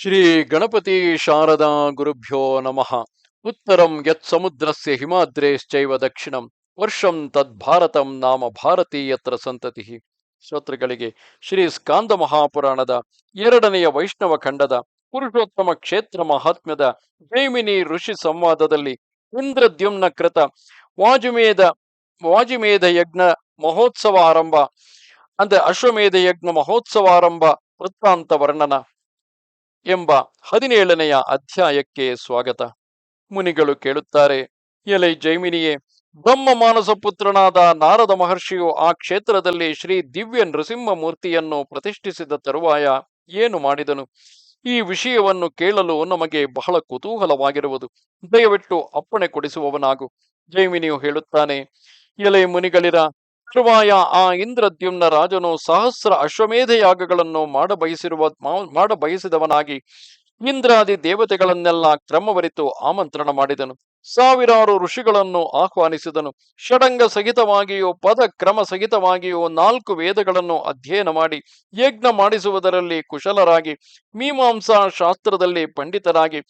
ಶ್ರೀ ಗಣಪತಿ ಶಾರದಾ ಗುರುಭ್ಯೋ ನಮಃ. ಉತ್ತರಂ ಯತ್ ಸಮುದ್ರಸ್ಯ ಹಿಮಾದ್ರೇಶ್ಚೈವ ದಕ್ಷಿಣಂ ವರ್ಷಂ ತದ್ಭಾರತಂ ನಾಮ ಭಾರತೀಯತ್ರ ಸಂತತಿ. ಶ್ರೋತೃಗಳಿಗೆ ಶ್ರೀ ಸ್ಕಾಂದ ಮಹಾಪುರಾಣದ ಎರಡನೆಯ ವೈಷ್ಣವ ಖಂಡದ ಪುರುಷೋತ್ತಮ ಕ್ಷೇತ್ರ ಮಹಾತ್ಮ್ಯದ ಜೈಮಿನಿ ಋಷಿ ಸಂವಾದದಲ್ಲಿ ಇಂದ್ರದ್ಯುಮ್ನ ಕೃತ ವಾಜುಮೇಧ ವಾಜುಮೇಧ ಯಜ್ಞ ಮಹೋತ್ಸವ ಆರಂಭ ಅಂದ್ರೆ ಅಶ್ವಮೇಧ ಯಜ್ಞ ಮಹೋತ್ಸವಾರಂಭ ವೃತ್ತಾಂತ ವರ್ಣನ ಎಂಬ 17ನೆಯ ಅಧ್ಯಾಯಕ್ಕೆ ಸ್ವಾಗತ. ಮುನಿಗಳು ಕೇಳುತ್ತಾರೆ, ಎಲೈ ಜೈಮಿನಿಯೇ, ಬ್ರಹ್ಮ ಮಾನಸ ಪುತ್ರನಾದ ನಾರದ ಮಹರ್ಷಿಯು ಆ ಕ್ಷೇತ್ರದಲ್ಲಿ ಶ್ರೀ ದಿವ್ಯ ನೃಸಿಂಹ ಮೂರ್ತಿಯನ್ನು ಪ್ರತಿಷ್ಠಿಸಿದ ತರುವಾಯ ಏನು ಮಾಡಿದನು? ಈ ವಿಷಯವನ್ನು ಕೇಳಲು ನಮಗೆ ಬಹಳ ಕುತೂಹಲವಾಗಿರುವುದು. ದಯವಿಟ್ಟು ಅಪ್ಪಣೆ ಕೊಡಿಸುವವನಾಗು. ಜೈಮಿನಿಯು ಹೇಳುತ್ತಾನೆ, ಎಲೈ ಮುನಿಗಳಿರ, ತರುವಾಯ ಆ ಇಂದ್ರದ್ಯುಮ್ನ ರಾಜನು ಸಹಸ್ರ ಅಶ್ವಮೇಧ ಯಾಗಗಳನ್ನು ಮಾಡಬಯಸಿದವನಾಗಿ ಇಂದ್ರಾದಿ ದೇವತೆಗಳನ್ನೆಲ್ಲ ಕ್ರಮವರಿತು ಆಮಂತ್ರಣ ಮಾಡಿದನು. ಸಾವಿರಾರು ಋಷಿಗಳನ್ನು ಆಹ್ವಾನಿಸಿದನು. ಷಡಂಗ ಸಹಿತವಾಗಿಯೂ ಪದ ಕ್ರಮ ಸಹಿತವಾಗಿಯೂ 4 ವೇದಗಳನ್ನು ಅಧ್ಯಯನ ಮಾಡಿ ಯಜ್ಞ ಮಾಡಿಸುವುದರಲ್ಲಿ ಕುಶಲರಾಗಿ, ಮೀಮಾಂಸಾ ಶಾಸ್ತ್ರದಲ್ಲಿ ಪಂಡಿತರಾಗಿ,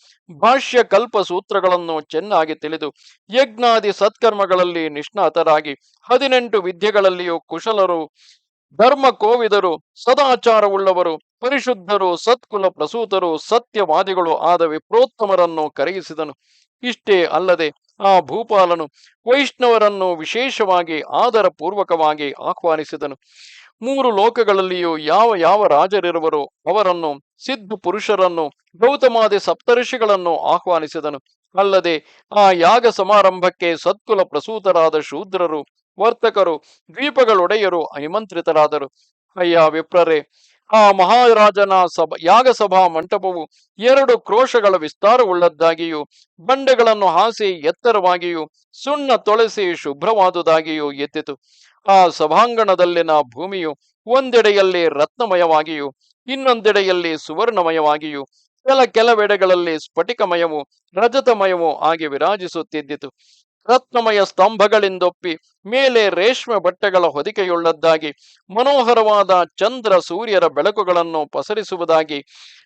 ಭಾಷ್ಯ ಕಲ್ಪ ಸೂತ್ರಗಳನ್ನು ಚೆನ್ನಾಗಿ ತಿಳಿದು ಯಜ್ಞಾದಿ ಸತ್ಕರ್ಮಗಳಲ್ಲಿ ನಿಷ್ಣಾತರಾಗಿ 18 ವಿದ್ಯೆಗಳಲ್ಲಿಯೂ ಕುಶಲರು, ಧರ್ಮ ಕೋವಿದರು, ಸದಾಚಾರವುಳ್ಳವರು, ಪರಿಶುದ್ಧರು, ಸತ್ಕುಲ ಪ್ರಸೂತರು, ಸತ್ಯವಾದಿಗಳು ಆದ ವಿಪ್ರೋತ್ತಮರನ್ನು ಕರೆಯಿಸಿದನು. ಇಷ್ಟೇ ಅಲ್ಲದೆ ಆ ಭೂಪಾಲನು ವೈಷ್ಣವರನ್ನು ವಿಶೇಷವಾಗಿ ಆದರ ಪೂರ್ವಕವಾಗಿ ಆಹ್ವಾನಿಸಿದನು. 3 ಲೋಕಗಳಲ್ಲಿಯೂ ಯಾವ ಯಾವ ರಾಜರಿರುವರೋ ಅವರನ್ನು, ಸಿದ್ಧ ಪುರುಷರನ್ನು, ಗೌತಮಾದಿ ಸಪ್ತರ್ಷಿಗಳನ್ನು ಆಹ್ವಾನಿಸಿದನು. ಅಲ್ಲದೆ ಆ ಯಾಗ ಸಮಾರಂಭಕ್ಕೆ ಸತ್ಕುಲ ಪ್ರಸೂತರಾದ ಶೂದ್ರರು, ವರ್ತಕರು, ದ್ವೀಪಗಳೊಡೆಯರು ನಿಮಂತ್ರಿತರಾದರು. ಅಯ್ಯ ವಿಪ್ರರೇ, ಆ ಮಹಾರಾಜನ ಯಾಗ ಸಭಾ ಮಂಟಪವು 2 ಕ್ರೋಶಗಳ ವಿಸ್ತಾರವುಳ್ಳದ್ದಾಗಿಯೂ, ಬಂಡೆಗಳನ್ನು ಹಾಸಿ ಎತ್ತರವಾಗಿಯೂ, ಸುಣ್ಣ ತೊಳೆಸಿ ಶುಭ್ರವಾದುದಾಗಿಯೂ ಎದ್ದಿತು. ಆ ಸಭಾಂಗಣದಲ್ಲಿನ ಭೂಮಿಯು ಒಂದೆಡೆಯಲ್ಲಿ ರತ್ನಮಯವಾಗಿಯೂ, ಇನ್ನೊಂದೆಡೆಯಲ್ಲಿ ಸುವರ್ಣಮಯವಾಗಿಯೂ, ಕೆಲವೆಡೆಗಳಲ್ಲಿ ಸ್ಫಟಿಕಮಯವೂ ರಜತಮಯವೂ ಆಗಿ ವಿರಾಜಿಸುತ್ತಿದ್ದಿತು. ರತ್ನಮಯ ಸ್ತಂಭಗಳಿಂದೊಪ್ಪಿ ಮೇಲೆ ರೇಷ್ಮೆ ಬಟ್ಟೆಗಳ ಹೊದಿಕೆಯುಳ್ಳದ್ದಾಗಿ, ಮನೋಹರವಾದ ಚಂದ್ರ ಸೂರ್ಯರ ಬೆಳಕುಗಳನ್ನು ಪಸರಿಸುವುದಾಗಿ,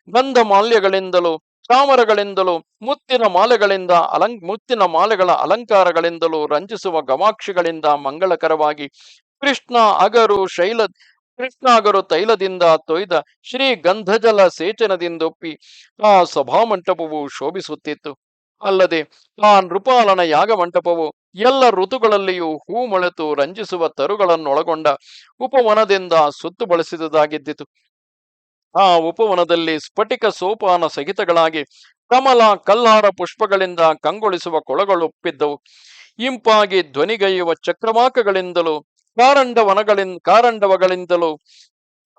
ಗಂಧ ಮಾಲ್ಯಗಳಿಂದಲೂ ಚಾಮರಗಳಿಂದಲೂ ಮುತ್ತಿನ ಮಾಲೆಗಳ ಅಲಂಕಾರಗಳಿಂದಲೂ ರಂಜಿಸುವ ಗವಾಕ್ಷಿಗಳಿಂದ ಮಂಗಳಕರವಾಗಿ, ಕೃಷ್ಣ ಅಗರು ತೈಲದಿಂದ ತೊಯ್ದ ಶ್ರೀ ಗಂಧಜಲ ಸೇಚನದಿಂದೊಪ್ಪಿ ಆ ಸಭಾಮಂಟಪವು ಶೋಭಿಸುತ್ತಿತ್ತು. ಅಲ್ಲದೆ ಆ ನೃಪಾಲನ ಯಾಗ ಮಂಟಪವು ಎಲ್ಲ ಋತುಗಳಲ್ಲಿಯೂ ಹೂ ಮೊಳೆತು ರಂಜಿಸುವ ತರುಗಳನ್ನೊಳಗೊಂಡ ಉಪವನದಿಂದ ಸುತ್ತು ಬಳಸಿದುದಾಗಿದ್ದಿತು. ಆ ಉಪವನದಲ್ಲಿ ಸ್ಫಟಿಕ ಸೋಪಾನ ಸಹಿತಗಳಾಗಿ ಕಮಲ ಕಲ್ಹಾರ ಪುಷ್ಪಗಳಿಂದ ಕಂಗೊಳಿಸುವ ಕೊಳಗಳೊಪ್ಪಿದ್ದವು. ಇಂಪಾಗಿ ಧ್ವನಿಗೈಯುವ ಚಕ್ರವಾಕಗಳಿಂದಲೂ ಕಾರಂಡವಗಳಿಂದಲೂ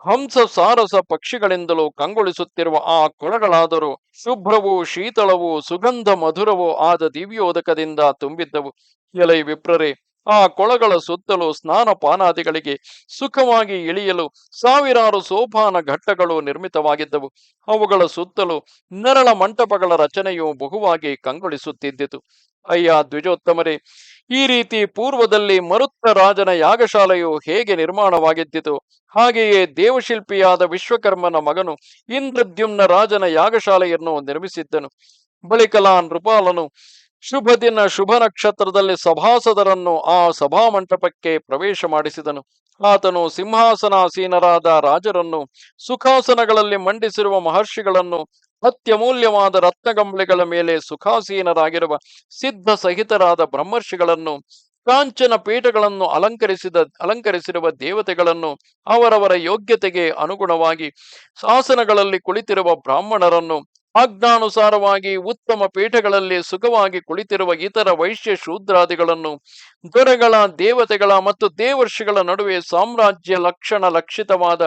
ಹಂಸ ಸಾರಸ ಪಕ್ಷಿಗಳಿಂದಲೂ ಕಂಗೊಳಿಸುತ್ತಿರುವ ಆ ಕೊಳಗಳಾದರೂ ಶುಭ್ರವೂ ಶೀತಳವೂ ಸುಗಂಧ ಮಧುರವೂ ಆದ ದಿವ್ಯೋದಕದಿಂದ ತುಂಬಿದ್ದವು. ಎಲೈ ವಿಪ್ರರೇ, ಆ ಕೊಳಗಳ ಸುತ್ತಲೂ ಸ್ನಾನ ಪಾನಾದಿಗಳಿಗೆ ಸುಖವಾಗಿ ಇಳಿಯಲು ಸಾವಿರಾರು ಸೋಪಾನ ಘಟ್ಟಗಳು ನಿರ್ಮಿತವಾಗಿದ್ದವು. ಅವುಗಳ ಸುತ್ತಲೂ ನೆರಳ ಮಂಟಪಗಳ ರಚನೆಯು ಬಹುವಾಗಿ ಕಂಗೊಳಿಸುತ್ತಿದ್ದಿತು. ಅಯ್ಯ ದ್ವಿಜೋತ್ತಮರೇ, ಈ ರೀತಿ ಪೂರ್ವದಲ್ಲಿ ಮರುತ್ತ ರಾಜನ ಯಾಗಶಾಲೆಯು ಹೇಗೆ ನಿರ್ಮಾಣವಾಗಿದ್ದಿತು, ಹಾಗೆಯೇ ದೇವಶಿಲ್ಪಿಯಾದ ವಿಶ್ವಕರ್ಮನ ಮಗನು ಇಂದ್ರದ್ಯುಮ್ನ ರಾಜನ ಯಾಗಶಾಲೆಯನ್ನು ನಿರ್ಮಿಸಿದ್ದನು. ಬಳಿಕಲ ನೃಪಾಲನು ಶುಭ ದಿನ ಶುಭ ನಕ್ಷತ್ರದಲ್ಲಿ ಸಭಾಸದರನ್ನು ಆ ಸಭಾಮಂಟಪಕ್ಕೆ ಪ್ರವೇಶ ಮಾಡಿಸಿದನು. ಆತನು ಸಿಂಹಾಸನಾಸೀನರಾದ ರಾಜರನ್ನು, ಸುಖಾಸನಗಳಲ್ಲಿ ಮಂಡಿಸಿರುವ ಮಹರ್ಷಿಗಳನ್ನು, ಅತ್ಯಮೂಲ್ಯವಾದ ರತ್ನಗಂಬಳಿಗಳ ಮೇಲೆ ಸುಖಾಸೀನರಾಗಿರುವ ಸಿದ್ಧ ಸಹಿತರಾದ ಬ್ರಹ್ಮರ್ಷಿಗಳನ್ನು, ಕಾಂಚನ ಪೀಠಗಳನ್ನು ಅಲಂಕರಿಸಿರುವ ದೇವತೆಗಳನ್ನು, ಅವರವರ ಯೋಗ್ಯತೆಗೆ ಅನುಗುಣವಾಗಿ ಶಾಸನಗಳಲ್ಲಿ ಕುಳಿತಿರುವ ಬ್ರಾಹ್ಮಣರನ್ನು, ಆಜ್ಞಾನುಸಾರವಾಗಿ ಉತ್ತಮ ಪೀಠಗಳಲ್ಲಿ ಸುಖವಾಗಿ ಕುಳಿತಿರುವ ಇತರ ವೈಶ್ಯ ಶೂದ್ರಾದಿಗಳನ್ನು, ದೊರೆಗಳ, ದೇವತೆಗಳ ಮತ್ತು ದೇವರ್ಷಿಗಳ ನಡುವೆ ಸಾಮ್ರಾಜ್ಯ ಲಕ್ಷಿತವಾದ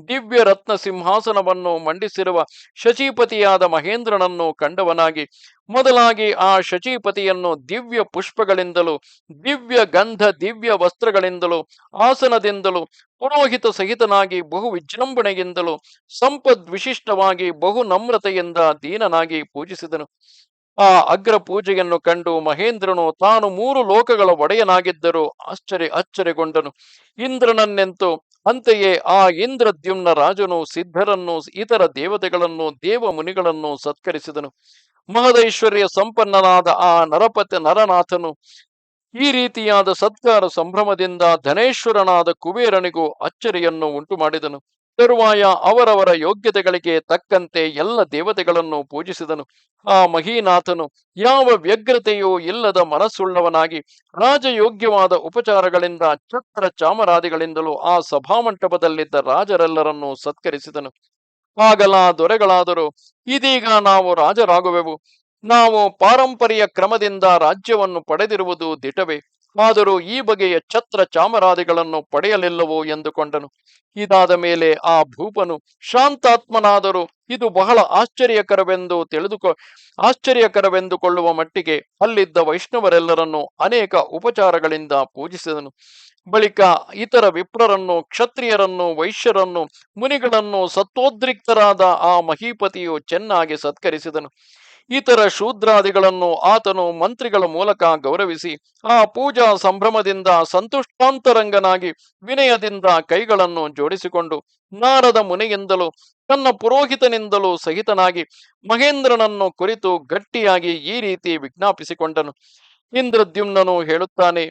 ದಿವ್ಯ ರತ್ನ ಸಿಂಹಾಸನವನ್ನು ಮಂಡಿಸಿರುವ ಶಚೀಪತಿಯಾದ ಮಹೇಂದ್ರನನ್ನು ಕಂಡವನಾಗಿ, ಮೊದಲಾಗಿ ಆ ಶಚೀಪತಿಯನ್ನು ದಿವ್ಯ ಪುಷ್ಪಗಳಿಂದಲೂ, ದಿವ್ಯ ಗಂಧ ದಿವ್ಯ ವಸ್ತ್ರಗಳಿಂದಲೂ, ಆಸನದಿಂದಲೂ, ಪುರೋಹಿತ ಸಹಿತನಾಗಿ ಬಹು ವಿಜೃಂಭಣೆಯಿಂದಲೂ, ಸಂಪದ್ವಿಶಿಷ್ಟವಾಗಿ ಬಹು ನಮ್ರತೆಯಿಂದ ದೀನನಾಗಿ ಪೂಜಿಸಿದನು. ಆ ಅಗ್ರ ಪೂಜೆಯನ್ನು ಕಂಡು ಮಹೇಂದ್ರನು ತಾನು ಮೂರು ಲೋಕಗಳ ಒಡೆಯನಾಗಿದ್ದರೂ ಅಚ್ಚರಿಗೊಂಡನು. ಇಂದ್ರನನ್ನೆಂತು ಅಂತೆಯೇ ಆ ಇಂದ್ರದ್ಯುಮ್ನ ರಾಜನು ಸಿದ್ಧರನ್ನು, ಇತರ ದೇವತೆಗಳನ್ನು, ದೇವ ಮುನಿಗಳನ್ನು ಸತ್ಕರಿಸಿದನು. ಮಹದೈಶ್ವರ್ಯ ಸಂಪನ್ನನಾದ ಆ ನರನಾಥನು ಈ ರೀತಿಯಾದ ಸತ್ಕಾರ ಸಂಭ್ರಮದಿಂದ ಧನೇಶ್ವರನಾದ ಕುಬೇರನಿಗೂ ಅಚ್ಚರಿಯನ್ನು ಉಂಟು ಮಾಡಿದನು. ತರುವಾಯ ಅವರವರ ಯೋಗ್ಯತೆಗಳಿಗೆ ತಕ್ಕಂತೆ ಎಲ್ಲ ದೇವತೆಗಳನ್ನು ಪೂಜಿಸಿದನು. ಆ ಮಹೀನಾಥನು ಯಾವ ವ್ಯಗ್ರತೆಯೂ ಇಲ್ಲದ ಮನಸ್ಸುಳ್ಳವನಾಗಿ ರಾಜಯೋಗ್ಯವಾದ ಉಪಚಾರಗಳಿಂದ ಛತ್ರ ಚಾಮರಾದಿಗಳಿಂದಲೂ ಆ ಸಭಾಮಂಟಪದಲ್ಲಿದ್ದ ರಾಜರೆಲ್ಲರನ್ನು ಸತ್ಕರಿಸಿದನು. ಆಗಲಾ ದೊರೆಗಳಾದರೂ ಇದೀಗ ನಾವು ರಾಜರಾಗುವೆವು. ನಾವು ಪಾರಂಪರ್ಯ ಕ್ರಮದಿಂದ ರಾಜ್ಯವನ್ನು ಪಡೆದಿರುವುದು ದಿಟವೇ. ಆದರೂ ಈ ಬಗೆಯ ಛತ್ರ ಚಾಮರಾದಿಗಳನ್ನು ಪಡೆಯಲಿಲ್ಲವೋ ಎಂದುಕೊಂಡನು. ಇದಾದ ಮೇಲೆ ಆ ಭೂಪನು ಶಾಂತಾತ್ಮನಾದರೂ ಇದು ಬಹಳ ಆಶ್ಚರ್ಯಕರವೆಂದುಕೊಳ್ಳುವ ಮಟ್ಟಿಗೆ ಅಲ್ಲಿದ್ದ ವೈಷ್ಣವರೆಲ್ಲರನ್ನು ಅನೇಕ ಉಪಚಾರಗಳಿಂದ ಪೂಜಿಸಿದನು. ಬಳಿಕ ಇತರ ವಿಪ್ರರನ್ನು, ಕ್ಷತ್ರಿಯರನ್ನು, ವೈಶ್ಯರನ್ನು, ಮುನಿಗಳನ್ನು ಸತ್ವೋದ್ರಿಕ್ತರಾದ ಆ ಮಹೀಪತಿಯು ಚೆನ್ನಾಗಿ ಸತ್ಕರಿಸಿದನು. ಇತರ ಶೂದ್ರಾದಿಗಳನ್ನು ಆತನು ಮಂತ್ರಿಗಳ ಮೂಲಕ ಗೌರವಿಸಿ ಆ ಪೂಜಾ ಸಂಭ್ರಮದಿಂದ ಸಂತುಷ್ಟಾಂತರಂಗನಾಗಿ ವಿನಯದಿಂದ ಕೈಗಳನ್ನು ಜೋಡಿಸಿಕೊಂಡು ನಾರದ ಮುನಿಯಿಂದಲೂ ತನ್ನ ಪುರೋಹಿತನಿಂದಲೂ ಸಹಿತನಾಗಿ ಮಹೇಂದ್ರನನ್ನು ಕುರಿತು ಗಟ್ಟಿಯಾಗಿ ಈ ರೀತಿ ವಿಜ್ಞಾಪಿಸಿಕೊಂಡನು. ಇಂದ್ರದ್ಯುಮ್ನನು ಹೇಳುತ್ತಾನೆ: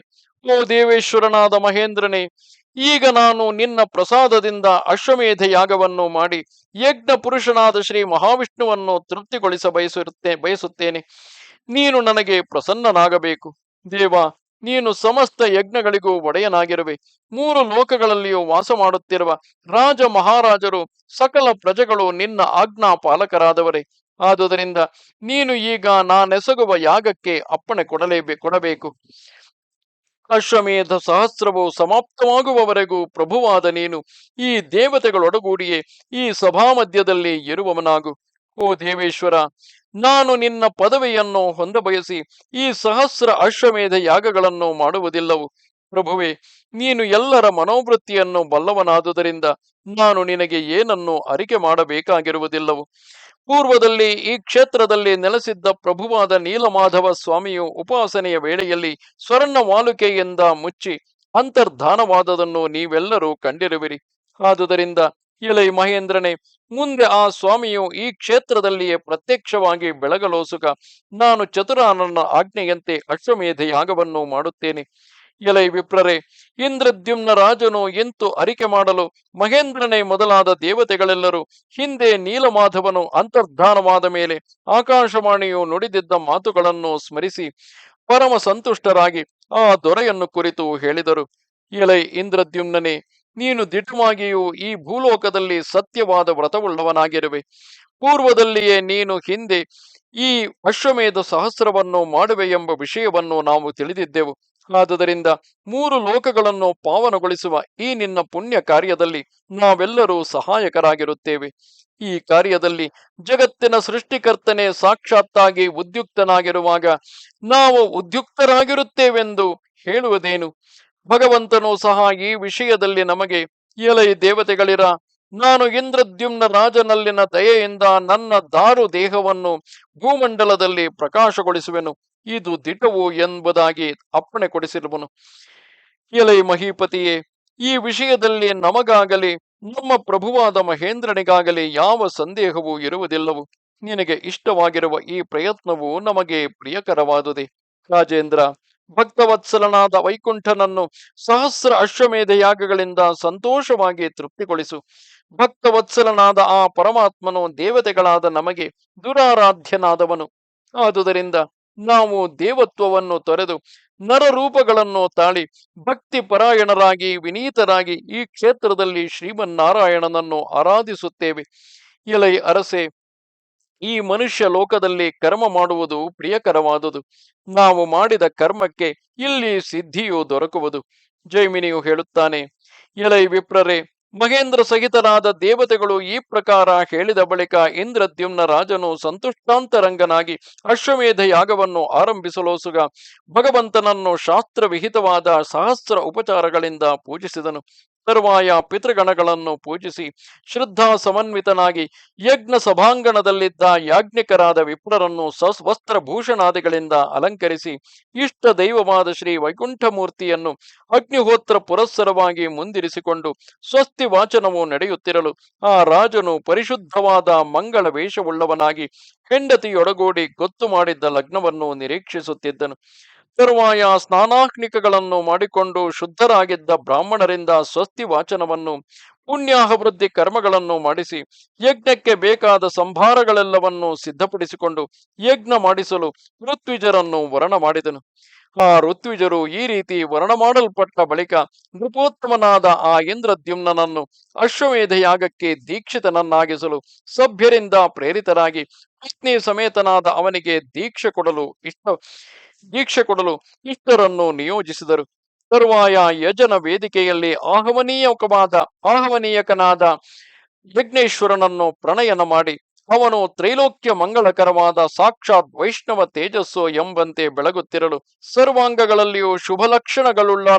ಓ ದೇವೇಶ್ವರನಾದ ಮಹೇಂದ್ರನೇ, ಈಗ ನಾನು ನಿನ್ನ ಪ್ರಸಾದದಿಂದ ಅಶ್ವಮೇಧ ಯಾಗವನ್ನು ಮಾಡಿ ಯಜ್ಞ ಪುರುಷನಾದ ಶ್ರೀ ಮಹಾವಿಷ್ಣುವನ್ನು ತೃಪ್ತಿಗೊಳಿಸ ಬಯಸುತ್ತೇನೆ. ನೀನು ನನಗೆ ಪ್ರಸನ್ನನಾಗಬೇಕು. ದೇವ, ನೀನು ಸಮಸ್ತ ಯಜ್ಞಗಳಿಗೂ ಒಡೆಯನಾಗಿರುವೆ. ಮೂರು ಲೋಕಗಳಲ್ಲಿಯೂ ವಾಸ ಮಾಡುತ್ತಿರುವ ರಾಜ ಮಹಾರಾಜರು ಸಕಲ ಪ್ರಜೆಗಳು ನಿನ್ನ ಆಜ್ಞಾ ಪಾಲಕರಾದವರೇ. ಆದುದರಿಂದ ನೀನು ಈಗ ನಾನೆಸಗುವ ಯಾಗಕ್ಕೆ ಅಪ್ಪಣೆ ಕೊಡಬೇಕು. ಅಶ್ವಮೇಧ ಸಹಸ್ರವು ಸಮಾಪ್ತವಾಗುವವರೆಗೂ ಪ್ರಭುವಾದ ನೀನು ಈ ದೇವತೆಗಳೊಡಗೂಡಿಯೇ ಈ ಸಭಾಮಧ್ಯದಲ್ಲಿ ಇರುವವನಾಗು. ಓ ದೇವೇಶ್ವರ, ನಾನು ನಿನ್ನ ಪದವಿಯನ್ನು ಹೊಂದಬಯಸಿ ಈ ಸಹಸ್ರ ಅಶ್ವಮೇಧ ಯಾಗಗಳನ್ನು ಮಾಡುವುದಿಲ್ಲವು. ಪ್ರಭುವೆ, ನೀನು ಎಲ್ಲರ ಮನೋವೃತ್ತಿಯನ್ನು ಬಲ್ಲವನಾದುದರಿಂದ ನಾನು ನಿನಗೆ ಏನನ್ನು ಅರಿಕೆ ಮಾಡಬೇಕಾಗಿರುವುದಿಲ್ಲವು. ಪೂರ್ವದಲ್ಲಿ ಈ ಕ್ಷೇತ್ರದಲ್ಲಿ ನೆಲೆಸಿದ್ದ ಪ್ರಭುವಾದ ನೀಲಮಾಧವ ಸ್ವಾಮಿಯು ಉಪಾಸನೆಯ ವೇಳೆಯಲ್ಲಿ ಸ್ವರ್ಣ ವಾಲುಕೆಯಿಂದ ಮುಚ್ಚಿ ಅಂತರ್ಧಾನವಾದದನ್ನು ನೀವೆಲ್ಲರೂ ಕಂಡಿರುವಿರಿ. ಆದುದರಿಂದ ಎಲೈ ಮಹೇಂದ್ರನೇ, ಮುಂದೆ ಆ ಸ್ವಾಮಿಯು ಈ ಕ್ಷೇತ್ರದಲ್ಲಿಯೇ ಪ್ರತ್ಯಕ್ಷವಾಗಿ ಬೆಳಗಲೋಸುಗ ನಾನು ಚತುರಾನನ ಆಜ್ಞೆಯಂತೆ ಅಶ್ವಮೇಧ ಯಾಗವನ್ನು ಮಾಡುತ್ತೇನೆ. ಎಲೈ ವಿಪ್ರರೇ, ಇಂದ್ರದ್ಯುಮ್ನ ರಾಜನು ಎಂತು ಅರಿಕೆ ಮಾಡಲು ಮಹೇಂದ್ರನೇ ಮೊದಲಾದ ದೇವತೆಗಳೆಲ್ಲರೂ ಹಿಂದೆ ನೀಲಮಾಧವನು ಅಂತರ್ಧಾನವಾದ ಮೇಲೆ ಆಕಾಶವಾಣಿಯು ನುಡಿದಿದ್ದ ಮಾತುಗಳನ್ನು ಸ್ಮರಿಸಿ ಪರಮ ಸಂತುಷ್ಟರಾಗಿ ಆ ದೊರೆಯನ್ನು ಕುರಿತು ಹೇಳಿದರು. ಎಲೈ ಇಂದ್ರದ್ಯುಮ್ನನೇ, ನೀನು ದಿಟವಾಗಿಯೂ ಈ ಭೂಲೋಕದಲ್ಲಿ ಸತ್ಯವಾದ ವ್ರತವುಳ್ಳವನಾಗಿರುವೆ. ಪೂರ್ವದಲ್ಲಿಯೇ ನೀನು ಹಿಂದೆ ಈ ಅಶ್ವಮೇಧ ಸಹಸ್ರವನ್ನು ಮಾಡುವೆ ಎಂಬ ವಿಷಯವನ್ನು ನಾವು ತಿಳಿದಿದ್ದೆವು. ಆದುದರಿಂದ ಮೂರು ಲೋಕಗಳನ್ನು ಪಾವನಗೊಳಿಸುವ ಈ ನಿನ್ನ ಪುಣ್ಯ ಕಾರ್ಯದಲ್ಲಿ ನಾವೆಲ್ಲರೂ ಸಹಾಯಕರಾಗಿರುತ್ತೇವೆ. ಈ ಕಾರ್ಯದಲ್ಲಿ ಜಗತ್ತಿನ ಸೃಷ್ಟಿಕರ್ತನೆ ಸಾಕ್ಷಾತ್ತಾಗಿ ಉದ್ಯುಕ್ತನಾಗಿರುವಾಗ ನಾವು ಉದ್ಯುಕ್ತರಾಗಿರುತ್ತೇವೆಂದು ಹೇಳುವುದೇನು? ಭಗವಂತನು ಸಹ ಈ ವಿಷಯದಲ್ಲಿ ನಮಗೆ, ಎಲೈ ದೇವತೆಗಳಿರ, ನಾನು ಇಂದ್ರದ್ಯುಮ್ನ ರಾಜನಲ್ಲಿನ ದಯೆಯಿಂದ ನನ್ನ ದಾರು ದೇಹವನ್ನು ಭೂಮಂಡಲದಲ್ಲಿ ಪ್ರಕಾಶಗೊಳಿಸುವೆನು, ಇದು ದಿಟವು ಎಂಬುದಾಗಿ ಅಪ್ಪಣೆ ಕೊಡಿಸಿರುವನು. ಎಲೈ ಮಹೀಪತಿಯೇ, ಈ ವಿಷಯದಲ್ಲಿ ನಮಗಾಗಲಿ ನಮ್ಮ ಪ್ರಭುವಾದ ಮಹೇಂದ್ರನಿಗಾಗಲಿ ಯಾವ ಸಂದೇಹವೂ ಇರುವುದಿಲ್ಲವು. ನಿನಗೆ ಇಷ್ಟವಾಗಿರುವ ಈ ಪ್ರಯತ್ನವು ನಮಗೆ ಪ್ರಿಯಕರವಾದುದೇ. ರಾಜೇಂದ್ರ, ಭಕ್ತವತ್ಸಲನಾದ ವೈಕುಂಠನನ್ನು ಸಹಸ್ರ ಅಶ್ವಮೇಧ ಯಾಗಗಳಿಂದ ಸಂತೋಷವಾಗಿ ತೃಪ್ತಿಗೊಳಿಸು. ಭಕ್ತವತ್ಸಲನಾದ ಆ ಪರಮಾತ್ಮನು ದೇವತೆಗಳಾದ ನಮಗೆ ದುರಾರಾಧ್ಯನಾದವನು. ಆದುದರಿಂದ ನಾವು ದೇವತ್ವವನ್ನು ತೊರೆದು ನರರೂಪಗಳನ್ನು ತಾಳಿ ಭಕ್ತಿ ಪರಾಯಣರಾಗಿ ವಿನೀತರಾಗಿ ಈ ಕ್ಷೇತ್ರದಲ್ಲಿ ಶ್ರೀಮನ್ನಾರಾಯಣನನ್ನು ಆರಾಧಿಸುತ್ತೇವೆ. ಎಲೈ ಅರಸೆ, ಈ ಮನುಷ್ಯ ಲೋಕದಲ್ಲಿ ಕರ್ಮ ಮಾಡುವುದು ಪ್ರಿಯಕರವಾದುದು. ನಾವು ಮಾಡಿದ ಕರ್ಮಕ್ಕೆ ಇಲ್ಲಿ ಸಿದ್ಧಿಯು ದೊರಕುವುದು. ಜೈಮಿನಿಯು ಹೇಳುತ್ತಾನೆ: ಎಲೈ ವಿಪ್ರರೇ, ಮಹೇಂದ್ರ ಸಹಿತನಾದ ದೇವತೆಗಳು ಈ ಪ್ರಕಾರ ಹೇಳಿದ ಬಳಿಕ ಇಂದ್ರದ್ಯುಮ್ನ ರಾಜನು ಸಂತುಷ್ಟಾಂತರಂಗನಾಗಿ ಅಶ್ವಮೇಧ ಯಾಗವನ್ನು ಆರಂಭಿಸಲೋಸುಗ ಭಗವಂತನನ್ನು ಶಾಸ್ತ್ರವಿಹಿತವಾದ ಸಹಸ್ರ ಉಪಚಾರಗಳಿಂದ ಪೂಜಿಸಿದನು. ತರುವಾಯ ಪಿತೃಗಣಗಳನ್ನು ಪೂಜಿಸಿ ಶ್ರದ್ಧಾ ಸಮನ್ವಿತನಾಗಿ ಯಜ್ಞ ಸಭಾಂಗಣದಲ್ಲಿದ್ದ ಯಾಜ್ಞಿಕರಾದ ವಿಪ್ರರನ್ನು ವಸ್ತ್ರಭೂಷಣಾದಿಗಳಿಂದ ಅಲಂಕರಿಸಿ ಇಷ್ಟ ದೈವವಾದ ಶ್ರೀ ವೈಕುಂಠಮೂರ್ತಿಯನ್ನು ಅಗ್ನಿಹೋತ್ರ ಪುರಸ್ಸರವಾಗಿ ಮುಂದಿರಿಸಿಕೊಂಡು ಸ್ವಸ್ತಿ ವಾಚನವು ನಡೆಯುತ್ತಿರಲು ಆ ರಾಜನು ಪರಿಶುದ್ಧವಾದ ಮಂಗಳ ವೇಷವುಳ್ಳವನಾಗಿ ಹೆಂಡತಿಯೊಡಗೂಡಿ ಗೊತ್ತು ಮಾಡಿದ್ದ ಲಗ್ನವನ್ನು ನಿರೀಕ್ಷಿಸುತ್ತಿದ್ದನು. ತರುವಾಯ ಸ್ನಾನಾಗ್ನಿಕಗಳನ್ನು ಮಾಡಿಕೊಂಡು ಶುದ್ಧರಾಗಿದ್ದ ಬ್ರಾಹ್ಮಣರಿಂದ ಸ್ವಸ್ತಿ ವಾಚನವನ್ನು ಪುಣ್ಯಾಹವೃದ್ಧಿ ಕರ್ಮಗಳನ್ನು ಮಾಡಿಸಿ ಯಜ್ಞಕ್ಕೆ ಬೇಕಾದ ಸಂಭಾರಗಳೆಲ್ಲವನ್ನು ಸಿದ್ಧಪಡಿಸಿಕೊಂಡು ಯಜ್ಞ ಮಾಡಿಸಲು ಋತ್ವಿಜರನ್ನು ವರ್ಣ ಮಾಡಿದನು. ಆ ಋತ್ವಿಜರು ಈ ರೀತಿ ವರ್ಣ ಮಾಡಲ್ಪಟ್ಟ ಬಳಿಕ ನೃಪೋತ್ತಮನಾದ ಆ ಇಂದ್ರದ್ಯುಮ್ನನನ್ನು ಅಶ್ವಮೇಧ ಯಾಗಕ್ಕೆ ದೀಕ್ಷಿತನನ್ನಾಗಿಸಲು ಸಭ್ಯರಿಂದ ಪ್ರೇರಿತರಾಗಿ ಪತ್ನಿ ಸಮೇತನಾದ ಅವನಿಗೆ ದೀಕ್ಷೆ ಕೊಡಲು ಇಷ್ಟರನ್ನು ನಿಯೋಜಿಸಿದರು. ತರುವಾಯ ಯಜನ ವೇದಿಕೆಯಲ್ಲಿ ಆಹ್ವನೀಯಕನಾದ ಯಜ್ಞೇಶ್ವರನನ್ನು ಪ್ರಣಯನ ಮಾಡಿ ಅವನು ತ್ರೈಲೋಕ್ಯ ಮಂಗಳಕರವಾದ ಸಾಕ್ಷಾತ್ ವೈಷ್ಣವ ತೇಜಸ್ಸು ಎಂಬಂತೆ ಬೆಳಗುತ್ತಿರಲು ಸರ್ವಾಂಗಗಳಲ್ಲಿಯೂ ಶುಭ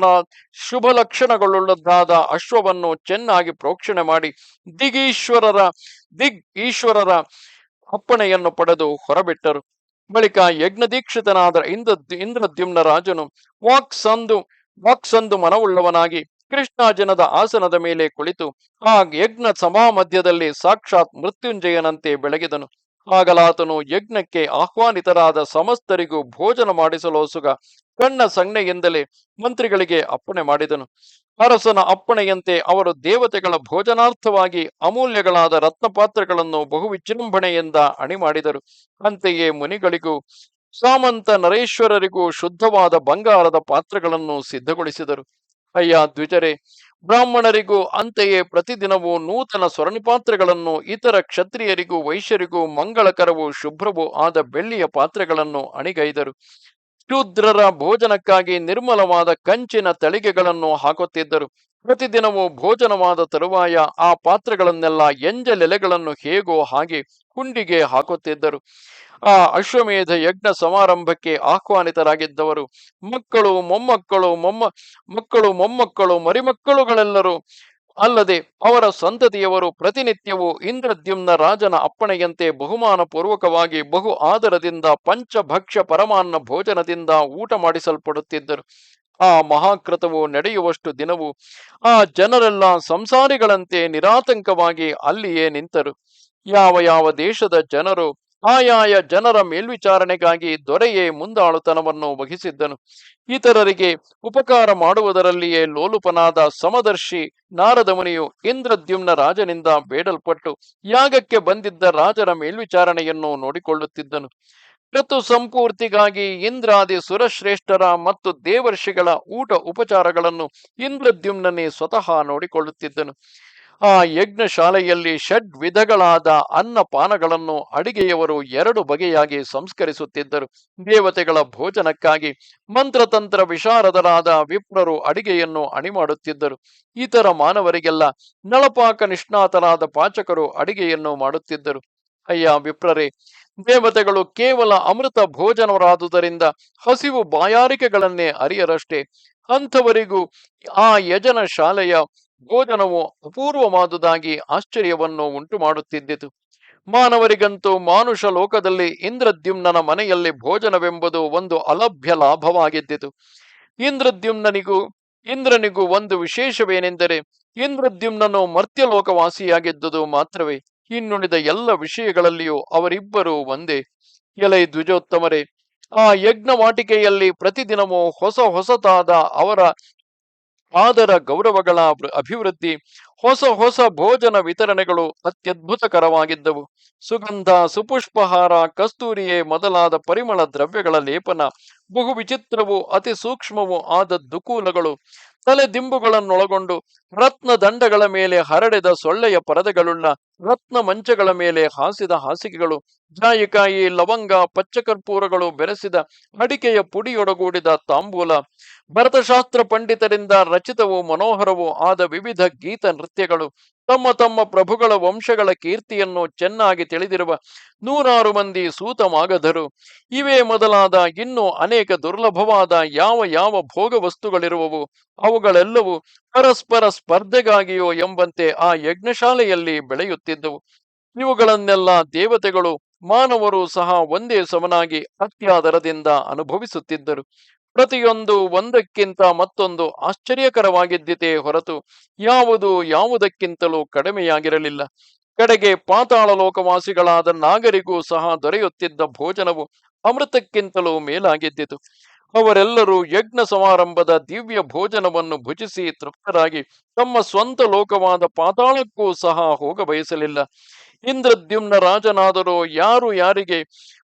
ಲಕ್ಷಣಗಳುಳ್ಳದಾದ ಅಶ್ವವನ್ನು ಚೆನ್ನಾಗಿ ಪ್ರೋಕ್ಷಣೆ ಮಾಡಿ ಈಶ್ವರರ ಅಪ್ಪಣೆಯನ್ನು ಪಡೆದು ಹೊರಬಿಟ್ಟರು. ಬಳಿಕ ಯಜ್ಞದೀಕ್ಷಿತನಾದ ಇಂದ್ರದ್ಯುಮ್ನ ರಾಜನು ವಾಕ್ಸಂದು ಮನವುಳ್ಳವನಾಗಿ ಕೃಷ್ಣಾಜನದ ಆಸನದ ಮೇಲೆ ಕುಳಿತು ಆ ಯಜ್ಞ ಸಭಾ ಮಧ್ಯದಲ್ಲಿ ಸಾಕ್ಷಾತ್ ಮೃತ್ಯುಂಜಯನಂತೆ ಬೆಳಗಿದನು. ಆಗಲಾತನು ಯಜ್ಞಕ್ಕೆ ಆಹ್ವಾನಿತರಾದ ಸಮಸ್ತರಿಗೂ ಭೋಜನ ಮಾಡಿಸಲೋಸುಗ ಕಣ್ಣ ಸಂಜ್ಞೆಯಿಂದಲೇ ಮಂತ್ರಿಗಳಿಗೆ ಅಪ್ಪಣೆ ಮಾಡಿದನು. ಅರಸನ ಅಪ್ಪಣೆಯಂತೆ ಅವರು ದೇವತೆಗಳ ಭೋಜನಾರ್ಥವಾಗಿ ಅಮೂಲ್ಯಗಳಾದ ರತ್ನಪಾತ್ರಗಳನ್ನು ಬಹು ವಿಜೃಂಭಣೆಯಿಂದ ಅಣಿ ಮಾಡಿದರು. ಅಂತೆಯೇ ಮುನಿಗಳಿಗೂ ಸಾಮಂತ ನರೇಶ್ವರರಿಗೂ ಶುದ್ಧವಾದ ಬಂಗಾರದ ಪಾತ್ರಗಳನ್ನು ಸಿದ್ಧಗೊಳಿಸಿದರು. ಅಯ್ಯ ದ್ವಿಜರೇ, ಬ್ರಾಹ್ಮಣರಿಗೂ ಅಂತೆಯೇ ಪ್ರತಿದಿನವೂ ನೂತನ ಸ್ವರ್ಣಪಾತ್ರೆಗಳನ್ನು, ಇತರ ಕ್ಷತ್ರಿಯರಿಗೂ ವೈಶ್ಯರಿಗೂ ಮಂಗಳಕರವೂ ಶುಭ್ರವೂ ಆದ ಬೆಳ್ಳಿಯ ಪಾತ್ರೆಗಳನ್ನು ಅಣಿಗೈದರು. ಶೂದ್ರರ ಭೋಜನಕ್ಕಾಗಿ ನಿರ್ಮಲವಾದ ಕಂಚಿನ ತಳಿಗೆಗಳನ್ನು ಹಾಕುತ್ತಿದ್ದರು. ಪ್ರತಿದಿನವೂ ಭೋಜನವಾದ ತರುವಾಯ ಆ ಪಾತ್ರೆಗಳನ್ನೆಲ್ಲ ಎಂಜಲೆಲೆಗಳನ್ನು ಹೇಗೋ ಹಾಗೆ ಹುಂಡಿಗೆ ಹಾಕುತ್ತಿದ್ದರು. ಆ ಅಶ್ವಮೇಧ ಯಜ್ಞ ಸಮಾರಂಭಕ್ಕೆ ಆಹ್ವಾನಿತರಾಗಿದ್ದವರು ಮಕ್ಕಳು ಮೊಮ್ಮಕ್ಕಳು ಮರಿಮಕ್ಕಳುಗಳೆಲ್ಲರೂ ಅಲ್ಲದೆ ಅವರ ಸಂತತಿಯವರು ಪ್ರತಿನಿತ್ಯವೂ ಇಂದ್ರದ್ಯುಮ್ನ ರಾಜನ ಅಪ್ಪಣೆಯಂತೆ ಬಹುಮಾನ ಪೂರ್ವಕವಾಗಿ ಬಹು ಆದರದಿಂದ ಪಂಚಭಕ್ಷ್ಯ ಪರಮಾನ್ನ ಭೋಜನದಿಂದ ಊಟ ಮಾಡಿಸಲ್ಪಡುತ್ತಿದ್ದರು. ಆ ಮಹಾಕೃತವು ನಡೆಯುವಷ್ಟು ದಿನವೂ ಆ ಜನರೆಲ್ಲ ಸಂಸಾರಿಗಳಂತೆ ನಿರಾತಂಕವಾಗಿ ಅಲ್ಲಿಯೇ ನಿಂತರು. ಯಾವ ದೇಶದ ಜನರು ಆಯಾಯ ಜನರ ಮೇಲ್ವಿಚಾರಣೆಗಾಗಿ ದೊರೆಯೇ ಮುಂದಾಳುತನವನ್ನು ವಹಿಸಿದ್ದನು. ಇತರರಿಗೆ ಉಪಕಾರ ಮಾಡುವುದರಲ್ಲಿಯೇ ಲೋಲುಪನಾದ ಸಮದರ್ಶಿ ನಾರದ ಮುನಿಯು ಇಂದ್ರದ್ಯುಮ್ನ ರಾಜನಿಂದ ಬೇಡಲ್ಪಟ್ಟು ಯಾಗಕ್ಕೆ ಬಂದಿದ್ದ ರಾಜರ ಮೇಲ್ವಿಚಾರಣೆಯನ್ನು ನೋಡಿಕೊಳ್ಳುತ್ತಿದ್ದನು. ಋತು ಸಂಪೂರ್ತಿಗಾಗಿ ಇಂದ್ರಾದಿ ಸುರಶ್ರೇಷ್ಠರ ಮತ್ತು ದೇವರ್ಷಿಗಳ ಊಟ ಉಪಚಾರಗಳನ್ನು ಇಂದ್ರದ್ಯುಮ್ನನೇ ಸ್ವತಃ ನೋಡಿಕೊಳ್ಳುತ್ತಿದ್ದನು. ಆ ಯಜ್ಞಶಾಲೆಯಲ್ಲಿ ಷಡ್ವಿಧಗಳಾದ ಅನ್ನಪಾನಗಳನ್ನು ಅಡಿಗೆಯವರು 2 ಬಗೆಯಾಗಿ ಸಂಸ್ಕರಿಸುತ್ತಿದ್ದರು. ದೇವತೆಗಳ ಭೋಜನಕ್ಕಾಗಿ ಮಂತ್ರತಂತ್ರ ವಿಶಾರದರಾದ ವಿಪ್ರರು ಅಡಿಗೆಯನ್ನು ಅಣಿಮಾಡುತ್ತಿದ್ದರು. ಇತರ ಮಾನವರಿಗೆಲ್ಲ ನಳಪಾಕ ನಿಷ್ಣಾತರಾದ ಪಾಚಕರು ಅಡಿಗೆಯನ್ನು ಮಾಡುತ್ತಿದ್ದರು. ಅಯ್ಯ ವಿಪ್ರರೇ, ದೇವತೆಗಳು ಕೇವಲ ಅಮೃತ ಭೋಜನರಾದುದರಿಂದ ಹಸಿವು ಬಾಯಾರಿಕೆಗಳನ್ನೇ ಅರಿಯರಷ್ಟೇ. ಅಂಥವರಿಗೂ ಆ ಯಜನ ಶಾಲೆಯ ಭೋಜನವು ಅಪೂರ್ವವಾದುದಾಗಿ ಆಶ್ಚರ್ಯವನ್ನು ಉಂಟು ಮಾಡುತ್ತಿದ್ದಿತು. ಮಾನವರಿಗಂತೂ ಮಾನುಷ ಲೋಕದಲ್ಲಿ ಇಂದ್ರದ್ಯುಮ್ನನ ಮನೆಯಲ್ಲಿ ಭೋಜನವೆಂಬುದು ಒಂದು ಅಲಭ್ಯ ಲಾಭವಾಗಿದ್ದಿತು. ಇಂದ್ರನಿಗೂ ಒಂದು ವಿಶೇಷವೇನೆಂದರೆ ಇಂದ್ರದ್ಯುಮ್ನನು ಮರ್ತ್ಯಲೋಕವಾಸಿಯಾಗಿದ್ದುದು ಮಾತ್ರವೇ. ಇನ್ನುಳಿದ ಎಲ್ಲ ವಿಷಯಗಳಲ್ಲಿಯೂ ಅವರಿಬ್ಬರೂ ಒಂದೇ. ಎಲೈ ದ್ವಿಜೋತ್ತಮರೇ, ಆ ಯಜ್ಞವಾಟಿಕೆಯಲ್ಲಿ ಪ್ರತಿದಿನವೂ ಹೊಸತಾದ ಅವರ ಆದರ ಗೌರವಗಳ ಅಭಿವೃದ್ಧಿ, ಹೊಸ ಭೋಜನ ವಿತರಣೆಗಳು ಅತ್ಯದ್ಭುತಕರವಾಗಿದ್ದವು. ಸುಗಂಧ, ಸುಪುಷ್ಪಹಾರ, ಕಸ್ತೂರಿಯೇ ಮೊದಲಾದ ಪರಿಮಳ ದ್ರವ್ಯಗಳ ಲೇಪನ, ಬಹು ವಿಚಿತ್ರವೂ ಅತಿ ಸೂಕ್ಷ್ಮವೂ ಆದ ದುಕೂಲಗಳು, ತಲೆದಿಂಬುಗಳನ್ನೊಳಗೊಂಡು ರತ್ನ ದಂಡಗಳ ಮೇಲೆ ಹರಡಿದ ಸೊಳ್ಳೆಯ ಪರದೆಗಳುಳ್ಳ ರತ್ನ ಮಂಚಗಳ ಮೇಲೆ ಹಾಸಿದ ಹಾಸಿಗೆಗಳು, ಜಾಯಿಕಾಯಿ, ಲವಂಗ, ಪಚ್ಚಕರ್ಪೂರಗಳು ಬೆರೆಸಿದ ಅಡಿಕೆಯ ಪುಡಿಯೊಡಗೂಡಿದ ತಾಂಬೂಲ, ಭರತಶಾಸ್ತ್ರ ಪಂಡಿತರಿಂದ ರಚಿತವೂ ಮನೋಹರವೂ ಆದ ವಿವಿಧ ಗೀತ ನೃತ್ಯಗಳು, ತಮ್ಮ ತಮ್ಮ ಪ್ರಭುಗಳ ವಂಶಗಳ ಕೀರ್ತಿಯನ್ನು ಚೆನ್ನಾಗಿ ತಿಳಿದಿರುವ ನೂರಾರು ಮಂದಿ ಸೂತ ಮಾಗಧರು, ಇವೇ ಮೊದಲಾದ ಇನ್ನೂ ಅನೇಕ ದುರ್ಲಭವಾದ ಯಾವ ಯಾವ ಭೋಗ ವಸ್ತುಗಳಿರುವವು ಅವುಗಳೆಲ್ಲವೂ ಪರಸ್ಪರ ಸ್ಪರ್ಧೆಗಾಗಿಯೋ ಎಂಬಂತೆ ಆ ಯಜ್ಞಶಾಲೆಯಲ್ಲಿ ಬೆಳೆಯುತ್ತಿದ್ದವು. ಇವುಗಳನ್ನೆಲ್ಲ ದೇವತೆಗಳು ಮಾನವರು ಸಹ ಒಂದೇ ಸಮನಾಗಿ ಅತ್ಯಾದರದಿಂದ ಅನುಭವಿಸುತ್ತಿದ್ದರು. ಪ್ರತಿಯೊಂದು ಒಂದಕ್ಕಿಂತ ಮತ್ತೊಂದು ಆಶ್ಚರ್ಯಕರವಾಗಿದ್ದಿತೇ ಹೊರತು ಯಾವುದು ಯಾವುದಕ್ಕಿಂತಲೂ ಕಡಿಮೆಯಾಗಿರಲಿಲ್ಲ. ಕಡೆಗೆ ಪಾತಾಳ ಲೋಕವಾಸಿಗಳಾದ ನಾಗರಿಗೂ ಸಹ ದೊರೆಯುತ್ತಿದ್ದ ಭೋಜನವು ಅಮೃತಕ್ಕಿಂತಲೂ ಮೇಲಾಗಿದ್ದಿತು. ಅವರೆಲ್ಲರೂ ಯಜ್ಞ ಸಮಾರಂಭದ ದಿವ್ಯ ಭೋಜನವನ್ನು ಭುಜಿಸಿ ತೃಪ್ತರಾಗಿ ತಮ್ಮ ಸ್ವಂತ ಲೋಕವಾದ ಪಾತಾಳಕ್ಕೂ ಸಹ ಹೋಗ ಬಯಸಲಿಲ್ಲ. ಇಂದ್ರದ್ಯುಮ್ನ ರಾಜನಾದರೂ ಯಾರು ಯಾರಿಗೆ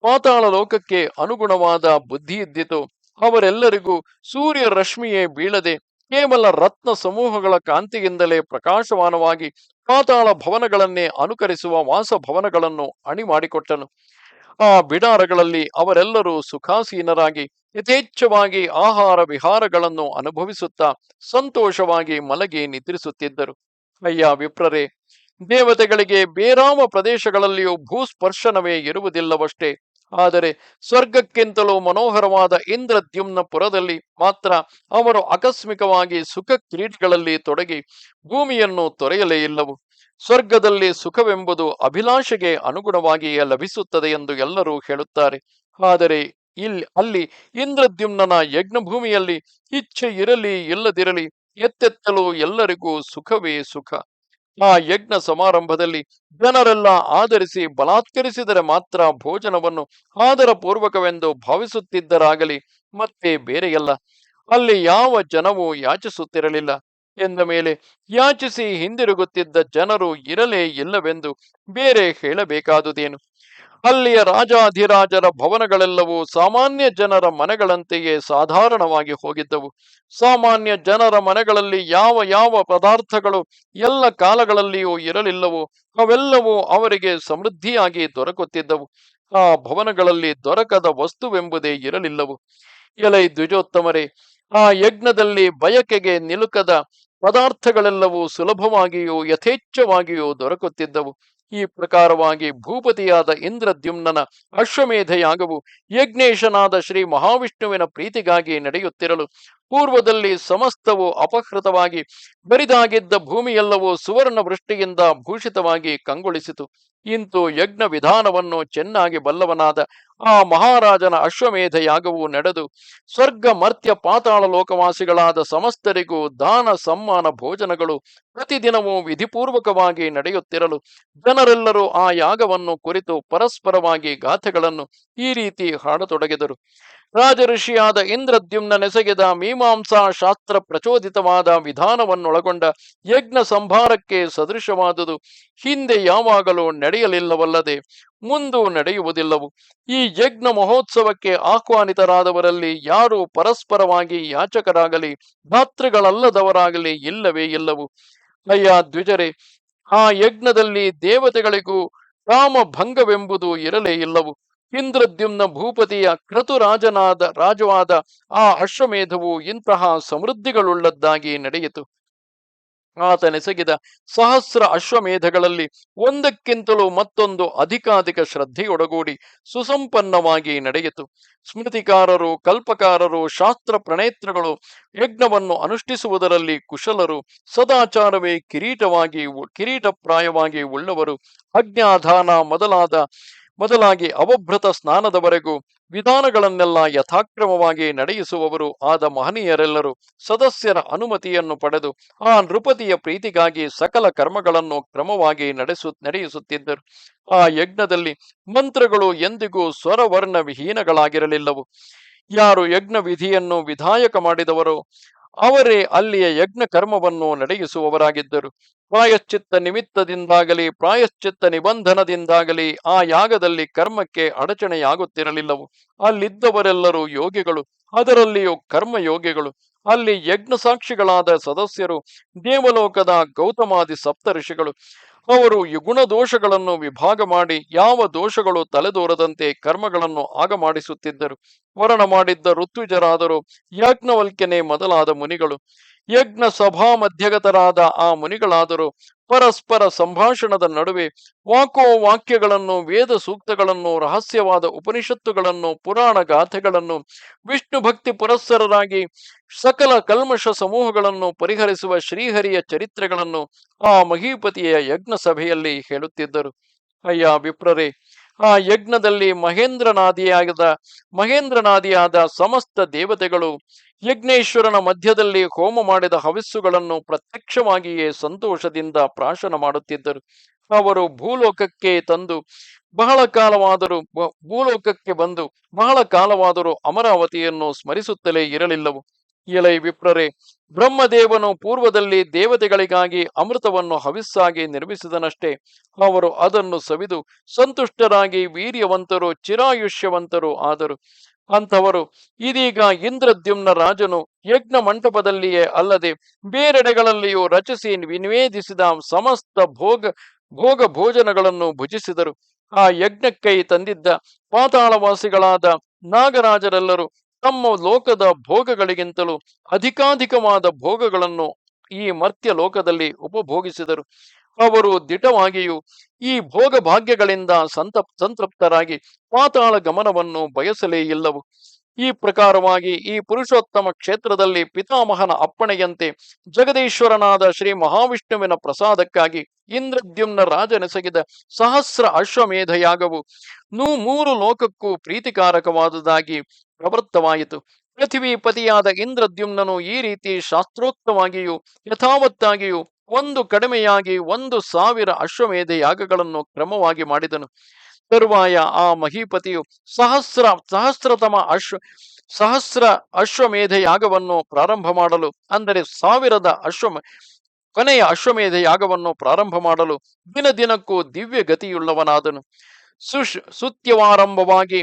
ಪಾತಾಳ ಲೋಕಕ್ಕೆ ಅನುಗುಣವಾದ ಬುದ್ಧಿ ಇದ್ದಿತು ಅವರೆಲ್ಲರಿಗೂ ಸೂರ್ಯ ರಶ್ಮಿಯೇ ಬೀಳದೆ ಕೇವಲ ರತ್ನ ಸಮೂಹಗಳ ಕಾಂತಿಯಿಂದಲೇ ಪ್ರಕಾಶಮಾನವಾಗಿ ಪಾತಾಳ ಭವನಗಳನ್ನೇ ಅನುಕರಿಸುವ ವಾಸಭವನಗಳನ್ನು ಅಣಿ ಮಾಡಿಕೊಟ್ಟನು. ಆ ಬಿಡಾರಗಳಲ್ಲಿ ಅವರೆಲ್ಲರೂ ಸುಖಾಸೀನರಾಗಿ ಯಥೇಚ್ಛವಾಗಿ ಆಹಾರ ವಿಹಾರಗಳನ್ನು ಅನುಭವಿಸುತ್ತಾ ಸಂತೋಷವಾಗಿ ಮಲಗಿ ನಿದ್ರಿಸುತ್ತಿದ್ದರು. ಅಯ್ಯ ವಿಪ್ರರೇ, ದೇವತೆಗಳಿಗೆ ಬೇರಾವ ಪ್ರದೇಶಗಳಲ್ಲಿಯೂ ಭೂಸ್ಪರ್ಶನವೇ ಇರುವುದಿಲ್ಲವಷ್ಟೇ. ಆದರೆ ಸ್ವರ್ಗಕ್ಕಿಂತಲೂ ಮನೋಹರವಾದ ಇಂದ್ರದ್ಯುಮ್ನ ಪುರದಲ್ಲಿ ಮಾತ್ರ ಅವರು ಆಕಸ್ಮಿಕವಾಗಿ ಸುಖ ಕ್ರೀಡೆಗಳಲ್ಲಿ ತೊಡಗಿ ಭೂಮಿಯನ್ನು ತೊರೆಯಲೇ ಇಲ್ಲವು. ಸ್ವರ್ಗದಲ್ಲಿ ಸುಖವೆಂಬುದು ಅಭಿಲಾಷೆಗೆ ಅನುಗುಣವಾಗಿಯೇ ಲಭಿಸುತ್ತದೆ ಎಂದು ಎಲ್ಲರೂ ಹೇಳುತ್ತಾರೆ. ಆದರೆ ಅಲ್ಲಿ ಇಂದ್ರದ್ಯುಮ್ನನ ಯಜ್ಞಭೂಮಿಯಲ್ಲಿ ಇಚ್ಛೆ ಇರಲಿ ಇಲ್ಲದಿರಲಿ ಎತ್ತೆತ್ತಲು ಎಲ್ಲರಿಗೂ ಸುಖವೇ ಸುಖ. ಆ ಯಜ್ಞ ಸಮಾರಂಭದಲ್ಲಿ ಜನರೆಲ್ಲ ಆಧರಿಸಿ ಬಲಾತ್ಕರಿಸಿದರೆ ಮಾತ್ರ ಭೋಜನವನ್ನು ಆದರ ಪೂರ್ವಕವೆಂದು ಭಾವಿಸುತ್ತಿದ್ದರಾಗಲಿ ಮತ್ತೆ ಬೇರೆಯಲ್ಲ. ಅಲ್ಲಿ ಯಾವ ಜನವೂ ಯಾಚಿಸುತ್ತಿರಲಿಲ್ಲ. ಎಂದ ಮೇಲೆ ಯಾಚಿಸಿ ಹಿಂದಿರುಗುತ್ತಿದ್ದ ಜನರು ಇರಲೇ ಇಲ್ಲವೆಂದು ಬೇರೆ ಹೇಳಬೇಕಾದುದೇನು? ಅಲ್ಲಿಯ ರಾಜಾಧಿರಾಜರ ಭವನಗಳೆಲ್ಲವೂ ಸಾಮಾನ್ಯ ಜನರ ಮನೆಗಳಂತೆಯೇ ಸಾಧಾರಣವಾಗಿ ಹೋಗಿದ್ದವು. ಸಾಮಾನ್ಯ ಜನರ ಮನೆಗಳಲ್ಲಿ ಯಾವ ಯಾವ ಪದಾರ್ಥಗಳು ಎಲ್ಲ ಕಾಲಗಳಲ್ಲಿಯೂ ಇರಲಿಲ್ಲವೋ ಅವೆಲ್ಲವೂ ಅವರಿಗೆ ಸಮೃದ್ಧಿಯಾಗಿ ದೊರಕುತ್ತಿದ್ದವು. ಆ ಭವನಗಳಲ್ಲಿ ದೊರಕದ ವಸ್ತುವೆಂಬುದೇ ಇರಲಿಲ್ಲವು. ಎಲೈ ದ್ವಿಜೋತ್ತಮರೇ, ಆ ಯಜ್ಞದಲ್ಲಿ ಬಯಕೆಗೆ ನಿಲುಕದ ಪದಾರ್ಥಗಳೆಲ್ಲವೂ ಸುಲಭವಾಗಿಯೂ ಯಥೇಚ್ಛವಾಗಿಯೂ ದೊರಕುತ್ತಿದ್ದವು. ಈ ಪ್ರಕಾರವಾಗಿ ಭೂಪತಿಯಾದ ಇಂದ್ರದ್ಯುಮ್ನನ ಅಶ್ವಮೇಧ ಯಾಗವು ಯಜ್ಞೇಶನಾದ ಶ್ರೀ ಮಹಾವಿಷ್ಣುವಿನ ಪ್ರೀತಿಗಾಗಿ ನಡೆಯುತ್ತಿರಲು ಪೂರ್ವದಲ್ಲಿ ಸಮಸ್ತವು ಅಪಹೃತವಾಗಿ ಬರಿದಾಗಿದ್ದ ಭೂಮಿಯೆಲ್ಲವೂ ಸುವರ್ಣ ವೃಷ್ಟಿಯಿಂದ ಭೂಷಿತವಾಗಿ ಕಂಗೊಳಿಸಿತು. ಇಂತು ಯಜ್ಞ ವಿಧಾನವನ್ನು ಚೆನ್ನಾಗಿ ಬಲ್ಲವನಾದ ಆ ಮಹಾರಾಜನ ಅಶ್ವಮೇಧ ಯಾಗವು ನಡೆದು ಸ್ವರ್ಗ ಮರ್ತ್ಯ ಪಾತಾಳ ಲೋಕವಾಸಿಗಳಾದ ಸಮಸ್ತರಿಗೂ ದಾನ ಸಮ್ಮಾನ ಭೋಜನಗಳು ಪ್ರತಿದಿನವೂ ವಿಧಿಪೂರ್ವಕವಾಗಿ ನಡೆಯುತ್ತಿರಲು ಜನರೆಲ್ಲರೂ ಆ ಯಾಗವನ್ನು ಕುರಿತು ಪರಸ್ಪರವಾಗಿ ಗಾಥೆಗಳನ್ನು ಈ ರೀತಿ ಹಾಡತೊಡಗಿದರು. ರಾಜಋಷಿಯಾದ ಇಂದ್ರದ್ಯುಮ್ನ ನೆಸಗಿದ ಮೀಮಾಂಸಾ ಶಾಸ್ತ್ರ ಪ್ರಚೋದಿತವಾದ ವಿಧಾನವನ್ನೊಳಗೊಂಡ ಯಜ್ಞ ಸಂಭಾರಕ್ಕೆ ಸದೃಶವಾದುದು ಹಿಂದೆ ಯಾವಾಗಲೂ ನಡೆಯಲಿಲ್ಲವಲ್ಲದೆ ಮುಂದೂ ನಡೆಯುವುದಿಲ್ಲವು. ಈ ಯಜ್ಞ ಮಹೋತ್ಸವಕ್ಕೆ ಆಹ್ವಾನಿತರಾದವರಲ್ಲಿ ಯಾರೂ ಪರಸ್ಪರವಾಗಿ ಯಾಚಕರಾಗಲಿ ಭಾತೃಗಳಲ್ಲದವರಾಗಲಿ ಇಲ್ಲವೇ ಇಲ್ಲವು. ಅಯ್ಯ ದ್ವಿಜರೇ, ಆ ಯಜ್ಞದಲ್ಲಿ ದೇವತೆಗಳಿಗೂ ಕಾಮಭಂಗವೆಂಬುದು ಇರಲೇ ಇಲ್ಲವು. ಇಂದ್ರದ್ಯುಮ್ನ ಭೂಪತಿಯ ರಾಜವಾದ ಆ ಅಶ್ವಮೇಧವು ಇಂತಹ ಸಮೃದ್ಧಿಗಳುಳ್ಳದ್ದಾಗಿ ನಡೆಯಿತು. ಆತನೆಸಗಿದ ಸಹಸ್ರ ಅಶ್ವಮೇಧಗಳಲ್ಲಿ ಒಂದಕ್ಕಿಂತಲೂ ಮತ್ತೊಂದು ಅಧಿಕಾಧಿಕ ಶ್ರದ್ಧೆಯೊಡಗೂಡಿ ಸುಸಂಪನ್ನವಾಗಿ ನಡೆಯಿತು. ಸ್ಮೃತಿಕಾರರು, ಕಲ್ಪಕಾರರು, ಶಾಸ್ತ್ರ ಪ್ರಣೇತ್ರಗಳು ಯಜ್ಞವನ್ನು ಅನುಷ್ಠಿಸುವುದರಲ್ಲಿ ಕುಶಲರು, ಸದಾಚಾರವೇ ಕಿರೀಟಪ್ರಾಯವಾಗಿ ಉಳ್ಳವರು, ಅಜ್ಞಾಧಾನ ಮೊದಲಾಗಿ ಅವಭೃತ ಸ್ನಾನದವರೆಗೂ ವಿಧಾನಗಳನ್ನೆಲ್ಲ ಯಥಾಕ್ರಮವಾಗಿ ನಡೆಯಿಸುವವರು ಆದ ಮಹನೀಯರೆಲ್ಲರೂ ಸದಸ್ಯರ ಅನುಮತಿಯನ್ನು ಪಡೆದು ಆ ನೃಪತಿಯ ಪ್ರೀತಿಗಾಗಿ ಸಕಲ ಕರ್ಮಗಳನ್ನು ಕ್ರಮವಾಗಿ ನಡೆಯಿಸುತ್ತಿದ್ದರು. ಆ ಯಜ್ಞದಲ್ಲಿ ಮಂತ್ರಗಳು ಎಂದಿಗೂ ಸ್ವರವರ್ಣ ವಿಹೀನಗಳಾಗಿರಲಿಲ್ಲವು. ಯಾರು ಯಜ್ಞ ವಿಧಿಯನ್ನು ವಿಧಾಯಕ ಮಾಡಿದವರೋ ಅವರೇ ಅಲ್ಲಿಯ ಯಜ್ಞ ಕರ್ಮವನ್ನು ನಡೆಯಿಸುವವರಾಗಿದ್ದರು. ಪ್ರಾಯಶ್ಚಿತ್ತ ನಿಮಿತ್ತದಿಂದಾಗಲಿ ಪ್ರಾಯಶ್ಚಿತ್ತ ನಿಬಂಧನದಿಂದಾಗಲಿ ಆ ಯಾಗದಲ್ಲಿ ಕರ್ಮಕ್ಕೆ ಅಡಚಣೆಯಾಗುತ್ತಿರಲಿಲ್ಲವು. ಅಲ್ಲಿದ್ದವರೆಲ್ಲರೂ ಯೋಗಿಗಳು, ಅದರಲ್ಲಿಯೂ ಕರ್ಮಯೋಗಿಗಳು. ಅಲ್ಲಿ ಯಜ್ಞ ಸಾಕ್ಷಿಗಳಾದ ಸದಸ್ಯರು ದೇವಲೋಕದ ಗೌತಮಾದಿ ಸಪ್ತ ಋಷಿಗಳು. ಅವರು ಗುಣದೋಷಗಳನ್ನು ವಿಭಾಗ ಮಾಡಿ ಯಾವ ದೋಷಗಳು ತಲೆದೋರದಂತೆ ಕರ್ಮಗಳನ್ನು ಆಗ ಮಾಡಿಸುತ್ತಿದ್ದರು. ವರ್ಣ ಮಾಡಿದ್ದ ಋತ್ವಿಜರಾದರು, ಯಾಜ್ಞವಲ್ಕ್ಯನೇ ಮೊದಲಾದ ಮುನಿಗಳು, ಯಜ್ಞ ಸಭಾ ಮಧ್ಯಗತರಾದ ಆ ಮುನಿಗಳಾದರೂ ಪರಸ್ಪರ ಸಂಭಾಷಣದ ನಡುವೆ ವಾಕ್ಯಗಳನ್ನು, ವೇದ ಸೂಕ್ತಗಳನ್ನು, ರಹಸ್ಯವಾದ ಉಪನಿಷತ್ತುಗಳನ್ನು, ಪುರಾಣ ಗಾಥೆಗಳನ್ನು, ವಿಷ್ಣು ಭಕ್ತಿ ಪುರಸ್ಸರರಾಗಿ ಸಕಲ ಕಲ್ಮಶ ಸಮೂಹಗಳನ್ನು ಪರಿಹರಿಸುವ ಶ್ರೀಹರಿಯ ಚರಿತ್ರೆಗಳನ್ನು ಆ ಮಹೀಪತಿಯ ಯಜ್ಞ ಸಭೆಯಲ್ಲಿ ಹೇಳುತ್ತಿದ್ದರು. ಅಯ್ಯ ವಿಪ್ರರೇ, ಆ ಯಜ್ಞದಲ್ಲಿ ಮಹೇಂದ್ರನಾದಿಯಾದ ಸಮಸ್ತ ದೇವತೆಗಳು ಯಜ್ಞೇಶ್ವರನ ಮಧ್ಯದಲ್ಲಿ ಹೋಮ ಮಾಡಿದ ಹವಿಸ್ಸುಗಳನ್ನು ಪ್ರತ್ಯಕ್ಷವಾಗಿಯೇ ಸಂತೋಷದಿಂದ ಪ್ರಾಶನ ಮಾಡುತ್ತಿದ್ದರು. ಅವರು ಭೂಲೋಕಕ್ಕೆ ಬಂದು ಬಹಳ ಕಾಲವಾದರೂ ಅಮರಾವತಿಯನ್ನು ಸ್ಮರಿಸುತ್ತಲೇ ಇರಲಿಲ್ಲವು. ಎಲೈ ವಿಪ್ರರೇ, ಬ್ರಹ್ಮದೇವನು ಪೂರ್ವದಲ್ಲಿ ದೇವತೆಗಳಿಗಾಗಿ ಅಮೃತವನ್ನು ಹವಿಸ್ಸಾಗಿ ನಿರ್ಮಿಸಿದನಷ್ಟೇ. ಅವರು ಅದನ್ನು ಸವಿದು ಸಂತುಷ್ಟರಾಗಿ ವೀರ್ಯವಂತರು, ಚಿರಾಯುಷ್ಯವಂತರು ಆದರು. ಅಂಥವರು ಇದೀಗ ಇಂದ್ರದ್ಯುಮ್ನ ರಾಜನು ಯಜ್ಞ ಮಂಟಪದಲ್ಲಿಯೇ ಅಲ್ಲದೆ ಬೇರೆಡೆಗಳಲ್ಲಿಯೂ ರಚಿಸಿ ನಿವೇದಿಸಿದ ಸಮಸ್ತ ಭೋಗ ಭೋಜನಗಳನ್ನು ಭುಜಿಸಿದರು. ಆ ಯಜ್ಞಕ್ಕೈ ತಂದಿದ್ದ ಪಾತಾಳವಾಸಿಗಳಾದ ನಾಗರಾಜರೆಲ್ಲರೂ ತಮ್ಮ ಲೋಕದ ಭೋಗಗಳಿಗಿಂತಲೂ ಅಧಿಕಾಧಿಕವಾದ ಭೋಗಗಳನ್ನು ಈ ಮರ್ತ್ಯ ಲೋಕದಲ್ಲಿ ಉಪಭೋಗಿಸಿದರು. ಅವರು ದಿಟವಾಗಿಯೂ ಈ ಭೋಗ ಭಾಗ್ಯಗಳಿಂದ ಸಂತೃಪ್ತರಾಗಿ ಪಾತಾಳ ಗಮನವನ್ನು ಬಯಸಲೇ ಇಲ್ಲವು. ಈ ಪ್ರಕಾರವಾಗಿ ಈ ಪುರುಷೋತ್ತಮ ಕ್ಷೇತ್ರದಲ್ಲಿ ಪಿತಾಮಹನ ಅಪ್ಪಣೆಯಂತೆ ಜಗದೀಶ್ವರನಾದ ಶ್ರೀ ಮಹಾವಿಷ್ಣುವಿನ ಪ್ರಸಾದಕ್ಕಾಗಿ ಇಂದ್ರದ್ಯುಮ್ನ ರಾಜನೆಸಗಿದ ಸಹಸ್ರ ಅಶ್ವಮೇಧ ಯಾಗವು 3 ಲೋಕಕ್ಕೂ ಪ್ರೀತಿಕಾರಕವಾದುದಾಗಿ ಪ್ರವೃತ್ತವಾಯಿತು. ಪೃಥ್ವೀಪತಿಯಾದ ಇಂದ್ರದ್ಯುಮ್ನನು ಈ ರೀತಿ ಶಾಸ್ತ್ರೋಕ್ತವಾಗಿಯೂ ಯಥಾವತ್ತಾಗಿಯೂ ಒಂದು ಕಡಿಮೆಯಾಗಿ 1,000 ಅಶ್ವಮೇಧ ಯಾಗಗಳನ್ನು ಕ್ರಮವಾಗಿ ಮಾಡಿದನು. ತರುವಾಯ ಆ ಮಹೀಪತಿಯು ಸಹಸ್ರ ಅಶ್ವಮೇಧ ಯಾಗವನ್ನು ಪ್ರಾರಂಭ ಮಾಡಲು, ಅಂದರೆ 1000 ಕೊನೆಯ ಅಶ್ವಮೇಧ ಯಾಗವನ್ನು ಪ್ರಾರಂಭ ಮಾಡಲು ದಿನಕ್ಕೂ ದಿವ್ಯ ಗತಿಯುಳ್ಳವನಾದನು. ಸುತ್ಯವಾರಂಭವಾಗಿ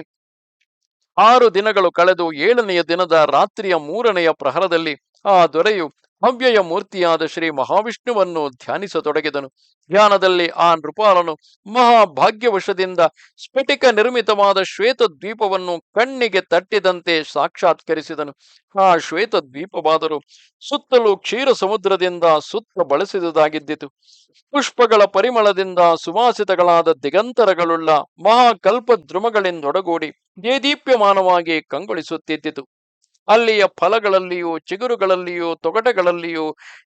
6 ದಿನಗಳು ಕಳೆದು 7ನೆಯ ದಿನದ ರಾತ್ರಿಯ 3ನೆಯ ಪ್ರಹರದಲ್ಲಿ ಆ ದೊರೆಯು ಅವ್ಯಯ ಮೂರ್ತಿಯಾದ ಶ್ರೀ ಮಹಾವಿಷ್ಣುವನ್ನು ಧ್ಯಾನಿಸತೊಡಗಿದನು. ಧ್ಯಾನದಲ್ಲಿ ಆ ನೃಪಾಲನು ಮಹಾಭಾಗ್ಯವಶದಿಂದ ಸ್ಫಟಿಕ ನಿರ್ಮಿತವಾದ ಶ್ವೇತ ದ್ವೀಪವನ್ನು ಕಣ್ಣಿಗೆ ತಟ್ಟಿದಂತೆ ಸಾಕ್ಷಾತ್ಕರಿಸಿದನು. ಆ ಶ್ವೇತ ದ್ವೀಪವಾದರೂ ಸುತ್ತಲೂ ಕ್ಷೀರ ಸಮುದ್ರದಿಂದ ಸುತ್ತ ಬಳಸಿದುದಾಗಿದ್ದಿತು. ಪುಷ್ಪಗಳ ಪರಿಮಳದಿಂದ ಸುವಾಸಿತಗಳಾದ ದಿಗಂತರಗಳುಳ್ಳ ಮಹಾಕಲ್ಪದ್ರುಮಗಳಿಂದೊಡಗೂಡಿ ದೇದೀಪ್ಯಮಾನವಾಗಿ ಕಂಗೊಳಿಸುತ್ತಿದ್ದಿತು. ಅಲ್ಲಿಯ ಫಲಗಳಲ್ಲಿಯೂ ಚಿಗುರುಗಳಲ್ಲಿಯೂ ತೊಗಟೆಗಳಲ್ಲಿಯೂ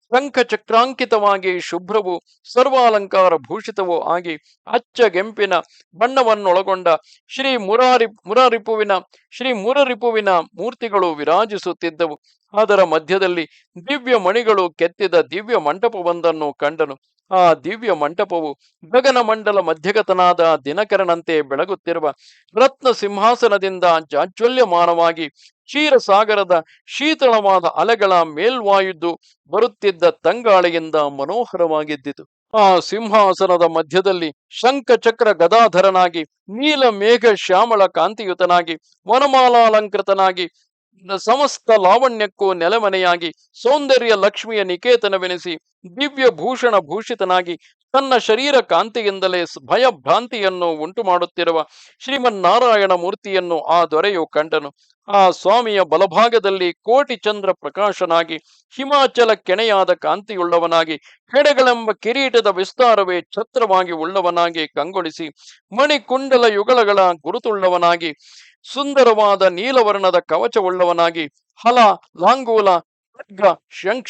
ಶಂಖಚಕ್ರಾಂಕಿತವಾಗಿ ಶುಭ್ರವೂ ಸರ್ವಾಲಂಕಾರ ಭೂಷಿತವೂ ಆಗಿ ಅಚ್ಚಗೆಂಪಿನ ಬಣ್ಣವನ್ನೊಳಗೊಂಡ ಶ್ರೀ ಮುರರಿಪುವಿನ ಮೂರ್ತಿಗಳು ವಿರಾಜಿಸುತ್ತಿದ್ದವು. ಅದರ ಮಧ್ಯದಲ್ಲಿ ದಿವ್ಯ ಮಣಿಗಳು ಕೆತ್ತಿದ ದಿವ್ಯ ಮಂಟಪವೊಂದನ್ನು ಕಂಡನು. ಆ ದಿವ್ಯ ಮಂಟಪವು ಗಗನ ಮಂಡಲ ಮಧ್ಯಗತನಾದ ದಿನಕರನಂತೆ ಬೆಳಗುತ್ತಿರುವ ರತ್ನ ಸಿಂಹಾಸನದಿಂದ ಜಾಜ್ವಲ್ಯಮಾನವಾಗಿ ಕ್ಷೀರಸಾಗರದ ಶೀತಳವಾದ ಅಲೆಗಳ ಮೇಲ್ವಾಯುದ್ದು ಬರುತ್ತಿದ್ದ ತಂಗಾಳಿಯಿಂದ ಮನೋಹರವಾಗಿದ್ದಿತು. ಆ ಸಿಂಹಾಸನದ ಮಧ್ಯದಲ್ಲಿ ಶಂಖಚಕ್ರ ಗದಾಧರನಾಗಿ ನೀಲ ಮೇಘ ಶ್ಯಾಮಳ ಕಾಂತಿಯುತನಾಗಿ ವನಮಾಲಾಲಂಕೃತನಾಗಿ ಸಮಸ್ತ ಲಾವಣ್ಯಕ್ಕೂ ನೆಲೆಮನೆಯಾಗಿ ಸೌಂದರ್ಯ ಲಕ್ಷ್ಮಿಯ ನಿಕೇತನವೆನಿಸಿ ದಿವ್ಯ ಭೂಷಣ ಭೂಷಿತನಾಗಿ ತನ್ನ ಶರೀರ ಕಾಂತಿಯಿಂದಲೇ ಭಯಭ್ರಾಂತಿಯನ್ನು ಉಂಟು ಮಾಡುತ್ತಿರುವ ಶ್ರೀಮನ್ನಾರಾಯಣ ಮೂರ್ತಿಯನ್ನು ಆ ದೊರೆಯು ಕಂಡನು. ಆ ಸ್ವಾಮಿಯ ಬಲಭಾಗದಲ್ಲಿ ಕೋಟಿ ಚಂದ್ರ ಪ್ರಕಾಶನಾಗಿ ಹಿಮಾಚಲ ಕೆಣೆಯಾದ ಕಾಂತಿಯುಳ್ಳವನಾಗಿ ಹೆಡೆಗಳೆಂಬ ಕಿರೀಟದ ವಿಸ್ತಾರವೇ ಛತ್ರವಾಗಿ ಉಳ್ಳವನಾಗಿ ಕಂಗೊಳಿಸಿ ಮಣಿಕುಂಡಲ ಯುಗಳಗಳ ಗುರುತುಳ್ಳವನಾಗಿ ಸುಂದರವಾದ ನೀಲವರ್ಣದ ಕವಚವುಳ್ಳವನಾಗಿ ಹಲ ಲಾಂಗೂಲ ಖಡ್ಗ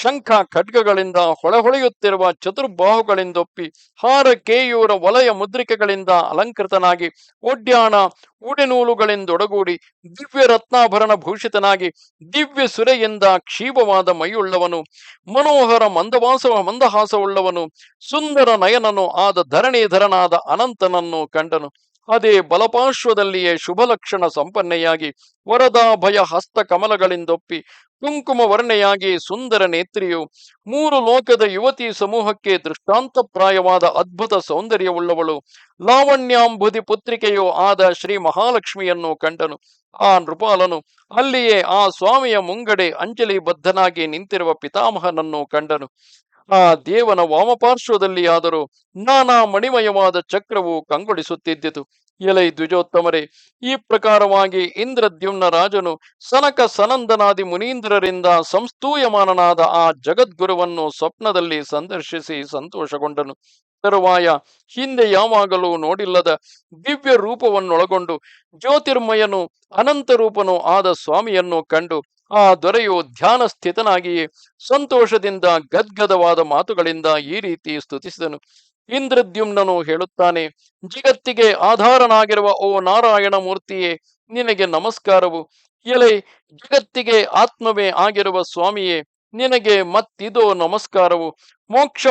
ಶಂಖ ಖಡ್ಗಗಳಿಂದ ಹೊಳೆಯುತ್ತಿರುವ ಚತುರ್ಬಾಹುಗಳಿಂದೊಪ್ಪಿ ಹಾರ ಕೇಯೂರ ವಲಯ ಮುದ್ರಿಕೆಗಳಿಂದ ಅಲಂಕೃತನಾಗಿ ಒಡ್ಯಾಣ ಉಡೆನೂಲುಗಳಿಂದೊಡಗೂಡಿ ದಿವ್ಯ ರತ್ನಾಭರಣ ಭೂಷಿತನಾಗಿ ದಿವ್ಯ ಸುರೆಯಿಂದ ಕ್ಷೀಭವಾದ ಮೈಯುಳ್ಳವನು, ಮನೋಹರ ಮಂದಹಾಸವುಳ್ಳವನು, ಸುಂದರ ನಯನನು ಆದ ಧರಣೀಧರನಾದ ಅನಂತನನ್ನು ಕಂಡನು. ಅದೇ ಬಲಪಾರ್ಶ್ವದಲ್ಲಿಯೇ ಶುಭಲಕ್ಷಣ ಸಂಪನ್ನೆಯಾಗಿ ವರದಾಭಯ ಹಸ್ತ ಕಮಲಗಳಿಂದೊಪ್ಪಿ ಕುಂಕುಮ ವರ್ಣೆಯಾಗಿ ಸುಂದರ ನೇತ್ರಿಯು 3 ಲೋಕದ ಯುವತಿ ಸಮೂಹಕ್ಕೆ ದೃಷ್ಟಾಂತಪ್ರಾಯವಾದ ಅದ್ಭುತ ಸೌಂದರ್ಯವುಳ್ಳವಳು, ಲಾವಣ್ಯಾಂಬುಧಿ ಪುತ್ರಿಕೆಯೂ ಆದ ಶ್ರೀ ಮಹಾಲಕ್ಷ್ಮಿಯನ್ನು ಕಂಡನು. ಆ ನೃಪಾಲನು ಅಲ್ಲಿಯೇ ಆ ಸ್ವಾಮಿಯ ಮುಂಗಡೆ ಅಂಜಲಿ ಬದ್ಧನಾಗಿ ನಿಂತಿರುವ ಪಿತಾಮಹನನ್ನು ಕಂಡನು. ಆ ದೇವನ ವಾಮಪಾರ್ಶ್ವದಲ್ಲಿ ಆದರೂ ನಾನಾ ಮಣಿಮಯವಾದ ಚಕ್ರವು ಕಂಗೊಳಿಸುತ್ತಿದ್ದಿತು. ಎಲೈ ದ್ವಿಜೋತ್ತಮರೇ, ಈ ಪ್ರಕಾರವಾಗಿ ಇಂದ್ರದ್ಯುಮ್ನ ರಾಜನು ಸನಕ ಸನಂದನಾದಿ ಮುನೀಂದ್ರರಿಂದ ಸಂಸ್ತೂಯಮಾನನಾದ ಆ ಜಗದ್ಗುರುವನ್ನು ಸ್ವಪ್ನದಲ್ಲಿ ಸಂದರ್ಶಿಸಿ ಸಂತೋಷಗೊಂಡನು. ತರುವಾಯ ಹಿಂದೆ ಯಾವಾಗಲೂ ನೋಡಿಲ್ಲದ ದಿವ್ಯ ರೂಪವನ್ನೊಳಗೊಂಡು ಜ್ಯೋತಿರ್ಮಯನು ಅನಂತ ರೂಪನು ಆದ ಸ್ವಾಮಿಯನ್ನು ಕಂಡು ಆ ದೊರೆಯು ಧ್ಯಾನ ಸ್ಥಿತನಾಗಿಯೇ ಸಂತೋಷದಿಂದ ಗದ್ಗದವಾದ ಮಾತುಗಳಿಂದ ಈ ರೀತಿ ಸ್ತುತಿಸಿದನು. ಇಂದ್ರದ್ಯುಮ್ನನು ಹೇಳುತ್ತಾನೆ: ಜಗತ್ತಿಗೆ ಆಧಾರನಾಗಿರುವ ಓ ನಾರಾಯಣ ಮೂರ್ತಿಯೇ, ನಿನಗೆ ನಮಸ್ಕಾರವು. ಎಲೆ ಜಗತ್ತಿಗೆ ಆತ್ಮವೇ ಆಗಿರುವ ಸ್ವಾಮಿಯೇ, ನಿನಗೆ ಮತ್ತಿದೋ ನಮಸ್ಕಾರವು. ಮೋಕ್ಷ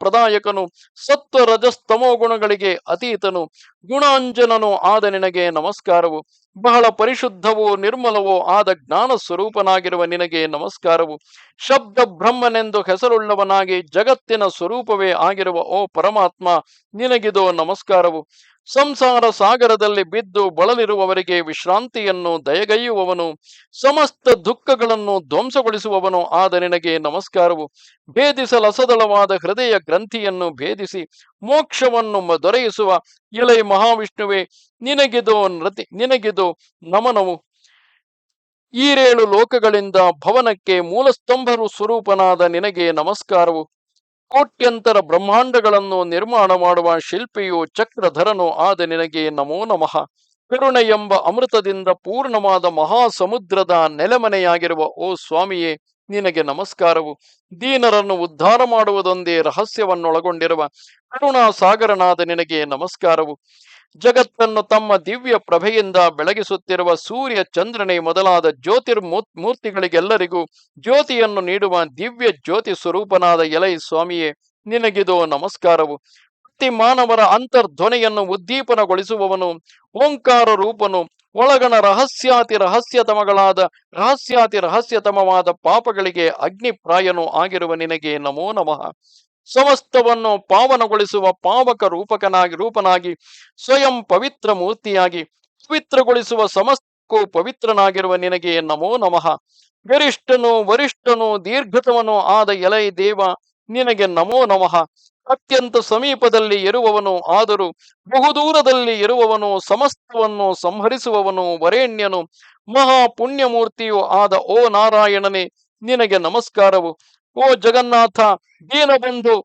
ಪ್ರದಾಯಕನು ಸತ್ವ ರಜಸ್ತಮೋ ಗುಣಗಳಿಗೆ ಅತೀತನು ಗುಣಾಂಜನನು ಆದ ನಿನಗೆ ನಮಸ್ಕಾರವು. ಬಹಳ ಪರಿಶುದ್ಧವೋ ನಿರ್ಮಲವೋ ಆದ ಜ್ಞಾನ ಸ್ವರೂಪನಾಗಿರುವ ನಿನಗೆ ನಮಸ್ಕಾರವು. ಶಬ್ದ ಬ್ರಹ್ಮನೆಂದು ಹೆಸರುಳ್ಳವನಾಗಿ ಜಗತ್ತಿನ ಸ್ವರೂಪವೇ ಆಗಿರುವ ಓ ಪರಮಾತ್ಮ, ನಿನಗಿದೋ ನಮಸ್ಕಾರವು. ಸಂಸಾರ ಸಾಗರದಲ್ಲಿ ಬಿದ್ದು ಬಳಲಿರುವವರಿಗೆ ವಿಶ್ರಾಂತಿಯನ್ನು ದಯಗೈಯುವವನು, ಸಮಸ್ತ ದುಃಖಗಳನ್ನು ಧ್ವಂಸಗೊಳಿಸುವವನು ಆದ ನಿನಗೆ ನಮಸ್ಕಾರವು. ಭೇದಿಸಲಸದಳವಾದ ಹೃದಯ ಗ್ರಂಥಿಯನ್ನು ಭೇದಿಸಿ ಮೋಕ್ಷವನ್ನು ದೊರೆಯಿಸುವ ಎಲೈ ಮಹಾವಿಷ್ಣುವೆ, ನಿನಗಿದು ನಮನವು. ಈರೇಳು ಲೋಕಗಳಿಂದ ಭವನಕ್ಕೆ ಮೂಲಸ್ತಂಭರು ಸ್ವರೂಪನಾದ ನಿನಗೆ ನಮಸ್ಕಾರವು. ಕೋಟ್ಯಂತರ ಬ್ರಹ್ಮಾಂಡಗಳನ್ನು ನಿರ್ಮಾಣ ಮಾಡುವ ಶಿಲ್ಪಿಯು ಚಕ್ರಧರನು ಆದ ನಿನಗೆ ನಮೋ ನಮಃ. ಕರುಣೆ ಎಂಬ ಅಮೃತದಿಂದ ಪೂರ್ಣವಾದ ಮಹಾಸಮುದ್ರದ ನೆಲೆಮನೆಯಾಗಿರುವ ಓ ಸ್ವಾಮಿಯೇ, ನಿನಗೆ ನಮಸ್ಕಾರವು. ದೀನರನ್ನು ಉದ್ಧಾರ ಮಾಡುವುದೊಂದೇ ರಹಸ್ಯವನ್ನೊಳಗೊಂಡಿರುವ ಕರುಣಾ ಸಾಗರನಾದ ನಿನಗೆ ನಮಸ್ಕಾರವು. ಜಗತ್ತನ್ನು ತಮ್ಮ ದಿವ್ಯ ಪ್ರಭೆಯಿಂದ ಬೆಳಗಿಸುತ್ತಿರುವ ಸೂರ್ಯ ಚಂದ್ರನೇ ಮೊದಲಾದ ಮೂರ್ತಿಗಳಿಗೆಲ್ಲರಿಗೂ ಜ್ಯೋತಿಯನ್ನು ನೀಡುವ ದಿವ್ಯ ಜ್ಯೋತಿ ಸ್ವರೂಪನಾದ ಎಲೈ ಸ್ವಾಮಿಯೇ, ನಿನಗಿದೋ ನಮಸ್ಕಾರವು. ಪ್ರತಿ ಮಾನವರ ಅಂತರ್ಧ್ವನಿಯನ್ನು ಉದ್ದೀಪನಗೊಳಿಸುವವನು, ಓಂಕಾರ ರೂಪನು, ಒಳಗಣ ರಹಸ್ಯಾತಿರಹಸ್ಯತಮವಾದ ಪಾಪಗಳಿಗೆ ಅಗ್ನಿಪ್ರಾಯನು ಆಗಿರುವ ನಿನಗೆ ನಮೋ ನಮಃ. ಸಮಸ್ತವನ್ನು ಪಾವನಗೊಳಿಸುವ ಪಾವಕ ರೂಪನಾಗಿ ಸ್ವಯಂ ಪವಿತ್ರ ಮೂರ್ತಿಯಾಗಿ ಪವಿತ್ರಗೊಳಿಸುವ ಸಮಸ್ತಕ್ಕೂ ಪವಿತ್ರನಾಗಿರುವ ನಿನಗೆ ನಮೋ ನಮಃ. ಗರಿಷ್ಠನು ವರಿಷ್ಠನು ದೀರ್ಘತಮನು ಆದ ಎಲೈ ದೇವ, ನಿನಗೆ ನಮೋ ನಮಃ. ಅತ್ಯಂತ ಸಮೀಪದಲ್ಲಿ ಇರುವವನು ಆದರೂ ಬಹುದೂರದಲ್ಲಿ ಇರುವವನು, ಸಮಸ್ತವನ್ನು ಸಂಹರಿಸುವವನು, ವರೇಣ್ಯನು, ಮಹಾಪುಣ್ಯಮೂರ್ತಿಯು ಆದ ಓ ನಾರಾಯಣನೇ, ನಿನಗೆ ನಮಸ್ಕಾರವು. ಓ ಜಗನ್ನಾಥ, ದೀನಬಂಧು,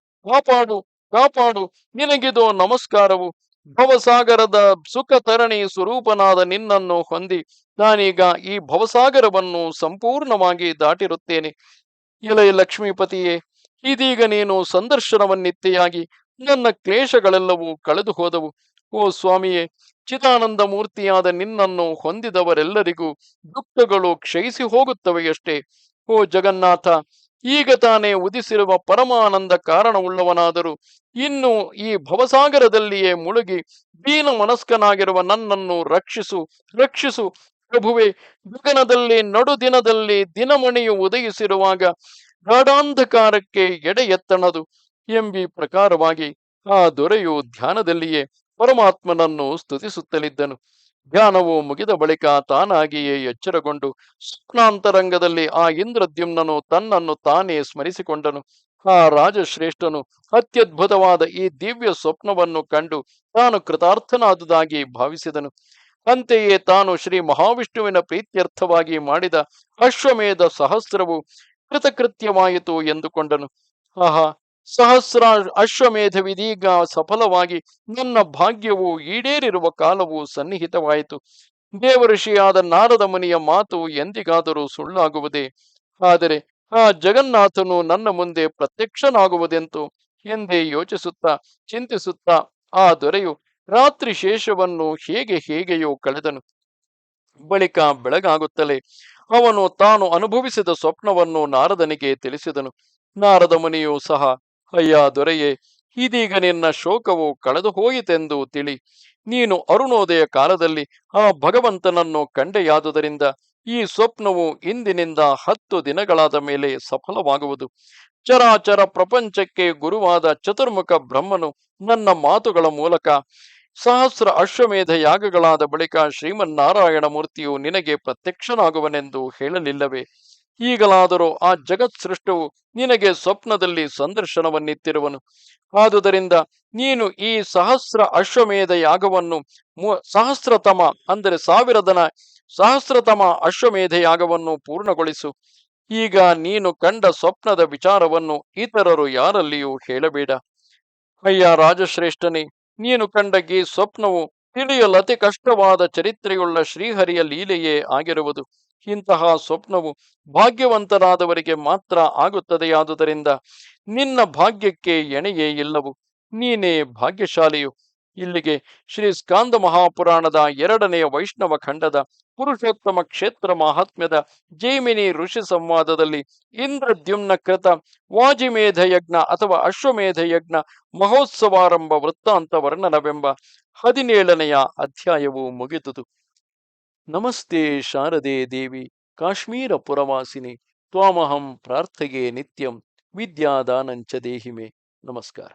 ಕಾಪಾಡು, ನಿನಗಿದೋ ನಮಸ್ಕಾರವು. ಭವಸಾಗರದ ಸುಖ ತರಣಿ ಸ್ವರೂಪನಾದ ನಿನ್ನನ್ನು ಹೊಂದಿ ನಾನೀಗ ಈ ಭವಸಾಗರವನ್ನು ಸಂಪೂರ್ಣವಾಗಿ ದಾಟಿರುತ್ತೇನೆ. ಎಲೈ ಲಕ್ಷ್ಮೀಪತಿಯೇ, ಇದೀಗ ನೀನು ಸಂದರ್ಶನವನ್ನಿತ್ತೆಯಾಗಿ ನನ್ನ ಕ್ಲೇಶಗಳೆಲ್ಲವೂ ಕಳೆದು ಹೋದವು. ಓ ಸ್ವಾಮಿಯೇ, ಚಿದಾನಂದ ಮೂರ್ತಿಯಾದ ನಿನ್ನನ್ನು ಹೊಂದಿದವರೆಲ್ಲರಿಗೂ ದುಃಖಗಳು ಕ್ಷಯಿಸಿ ಹೋಗುತ್ತವೆಯಷ್ಟೇ. ಓ ಜಗನ್ನಾಥ, ಈಗ ತಾನೇ ಉದಿಸಿರುವ ಪರಮಾನಂದ ಕಾರಣವುಳ್ಳವನಾದರೂ ಇನ್ನು ಈ ಭವಸಾಗರದಲ್ಲಿಯೇ ಮುಳುಗಿ ದೀನ ಮನಸ್ಕನಾಗಿರುವ ನನ್ನನ್ನು ರಕ್ಷಿಸು ಪ್ರಭುವೆ. ಗಗನದಲ್ಲಿ ನಡುದಿನದಲ್ಲಿ ದಿನಮಣಿಯು ಉದಯಿಸಿರುವಾಗ ಗಾಢಾಂಧಕಾರಕ್ಕೆ ಎಡೆ ಎತ್ತಣದು ಎಂಬಿ ಪ್ರಕಾರವಾಗಿ ಆ ದೊರೆಯು ಧ್ಯಾನದಲ್ಲಿಯೇ ಪರಮಾತ್ಮನನ್ನು ಸ್ತುತಿಸುತ್ತಲಿದ್ದನು. ಧ್ಯಾನವು ಮುಗಿದ ಬಳಿಕ ತಾನಾಗಿಯೇ ಎಚ್ಚರಗೊಂಡು ಸ್ವಪ್ನಾಂತರಂಗದಲ್ಲಿ ಆ ಇಂದ್ರದ್ಯುಮ್ನನು ತನ್ನನ್ನು ತಾನೇ ಸ್ಮರಿಸಿಕೊಂಡನು. ಆ ರಾಜಶ್ರೇಷ್ಠನು ಅತ್ಯದ್ಭುತವಾದ ಈ ದಿವ್ಯ ಸ್ವಪ್ನವನ್ನು ಕಂಡು ತಾನು ಕೃತಾರ್ಥನಾದುದಾಗಿ ಭಾವಿಸಿದನು. ಅಂತೆಯೇ ತಾನು ಶ್ರೀ ಮಹಾವಿಷ್ಣುವಿನ ಪ್ರೀತ್ಯರ್ಥವಾಗಿ ಮಾಡಿದ ಅಶ್ವಮೇಧ ಸಹಸ್ರವು ಕೃತಕೃತ್ಯವಾಯಿತು ಎಂದುಕೊಂಡನು. ಆಹಾ, ಸಹಸ್ರ ಅಶ್ವಮೇಧವಿದೀಗ ಸಫಲವಾಗಿ ನನ್ನ ಭಾಗ್ಯವು ಈಡೇರಿರುವ ಕಾಲವು ಸನ್ನಿಹಿತವಾಯಿತು. ದೇವಋಷಿಯಾದ ನಾರದ ಮುನಿಯ ಮಾತು ಎಂದಿಗಾದರೂ ಸುಳ್ಳಾಗುವುದೇ? ಆದರೆ ಆ ಜಗನ್ನಾಥನು ನನ್ನ ಮುಂದೆ ಪ್ರತ್ಯಕ್ಷನಾಗುವುದೆಂತು ಎಂದೇ ಚಿಂತಿಸುತ್ತಾ ಆ ದೊರೆಯು ರಾತ್ರಿ ಶೇಷವನ್ನು ಹೇಗೆಯೋ ಕಳೆದನು. ಬಳಿಕ ಬೆಳಗಾಗುತ್ತಲೇ ಅವನು ತಾನು ಅನುಭವಿಸಿದ ಸ್ವಪ್ನವನ್ನು ನಾರದನಿಗೆ ತಿಳಿಸಿದನು. ನಾರದ ಮುನಿಯೂ ಸಹ, ಅಯ್ಯ ದೊರೆಯೇ, ಇದೀಗ ನಿನ್ನ ಶೋಕವು ಕಳೆದು ಹೋಯಿತೆಂದು ತಿಳಿ. ನೀನು ಅರುಣೋದಯ ಕಾಲದಲ್ಲಿ ಆ ಭಗವಂತನನ್ನು ಕಂಡೆಯಾದುದರಿಂದ ಈ ಸ್ವಪ್ನವು ಇಂದಿನಿಂದ 10 ದಿನಗಳಾದ ಮೇಲೆ ಸಫಲವಾಗುವುದು. ಚರಾಚರ ಪ್ರಪಂಚಕ್ಕೆ ಗುರುವಾದ ಚತುರ್ಮುಖ ಬ್ರಹ್ಮನು ನನ್ನ ಮಾತುಗಳ ಮೂಲಕ ಸಹಸ್ರ ಅಶ್ವಮೇಧ ಯಾಗಗಳಾದ ಬಳಿಕ ಶ್ರೀಮನ್ನಾರಾಯಣ ಮೂರ್ತಿಯು ನಿನಗೆ ಪ್ರತ್ಯಕ್ಷನಾಗುವನೆಂದು ಹೇಳಲಿಲ್ಲವೇ? ಈಗಲಾದರೂ ಆ ಜಗತ್ ಸೃಷ್ಟವು ನಿನಗೆ ಸ್ವಪ್ನದಲ್ಲಿ ಸಂದರ್ಶನವನ್ನಿತ್ತಿರುವನು. ಆದುದರಿಂದ ನೀನು ಈ ಸಹಸ್ರ ಅಶ್ವಮೇಧ ಯಾಗವನ್ನು ಸಹಸ್ರತಮ ಅಂದರೆ 1000 ಸಹಸ್ರತಮ ಅಶ್ವಮೇಧ ಯಾಗವನ್ನು ಪೂರ್ಣಗೊಳಿಸು. ಈಗ ನೀನು ಕಂಡ ಸ್ವಪ್ನದ ವಿಚಾರವನ್ನು ಇತರರು ಯಾರಲ್ಲಿಯೂ ಹೇಳಬೇಡ. ಅಯ್ಯ ರಾಜಶ್ರೇಷ್ಠನೇ, ನೀನು ಕಂಡ ಈ ಸ್ವಪ್ನವು ತಿಳಿಯಲು ಅತಿ ಕಷ್ಟವಾದ ಚರಿತ್ರೆಯುಳ್ಳ ಶ್ರೀಹರಿಯ ಲೀಲೆಯೇ ಆಗಿರುವುದು. ಇಂತಹ ಸ್ವಪ್ನವು ಭಾಗ್ಯವಂತರಾದವರಿಗೆ ಮಾತ್ರ ಆಗುತ್ತದೆಯಾದುದರಿಂದ ನಿನ್ನ ಭಾಗ್ಯಕ್ಕೆ ಎಣೆಯೇ ಇಲ್ಲವು. ನೀನೇ ಭಾಗ್ಯಶಾಲಿಯು. ಇಲ್ಲಿಗೆ ಶ್ರೀ ಸ್ಕಾಂದ ಮಹಾಪುರಾಣದ 2ನೆಯ ವೈಷ್ಣವ ಖಂಡದ ಪುರುಷೋತ್ತಮ ಕ್ಷೇತ್ರ ಮಹಾತ್ಮ್ಯದ ಜೈಮಿನಿ ಋಷಿ ಸಂವಾದದಲ್ಲಿ ಇಂದ್ರದ್ಯುಮ್ನ ಕೃತ ವಾಜಿಮೇಧ ಯಜ್ಞ ಅಥವಾ ಅಶ್ವಮೇಧ ಯಜ್ಞ ಮಹೋತ್ಸವಾರಂಭ ವೃತ್ತಾಂತ ವರ್ಣನವೆಂಬ 17ನೆಯ ಅಧ್ಯಾಯವು ಮುಗಿದುದು. ನಮಸ್ತೆ ಶಾರದೆ ದೇವಿ ಕಾಶ್ಮೀರ ಪುರವಾಸಿನಿ ತ್ವಾಮಹಂ ಪ್ರಾರ್ಥೆಗೆ ನಿತ್ಯಂ ವಿದ್ಯಾದಾನಂಚ ದೇಹಿಮೆ. ನಮಸ್ಕಾರ.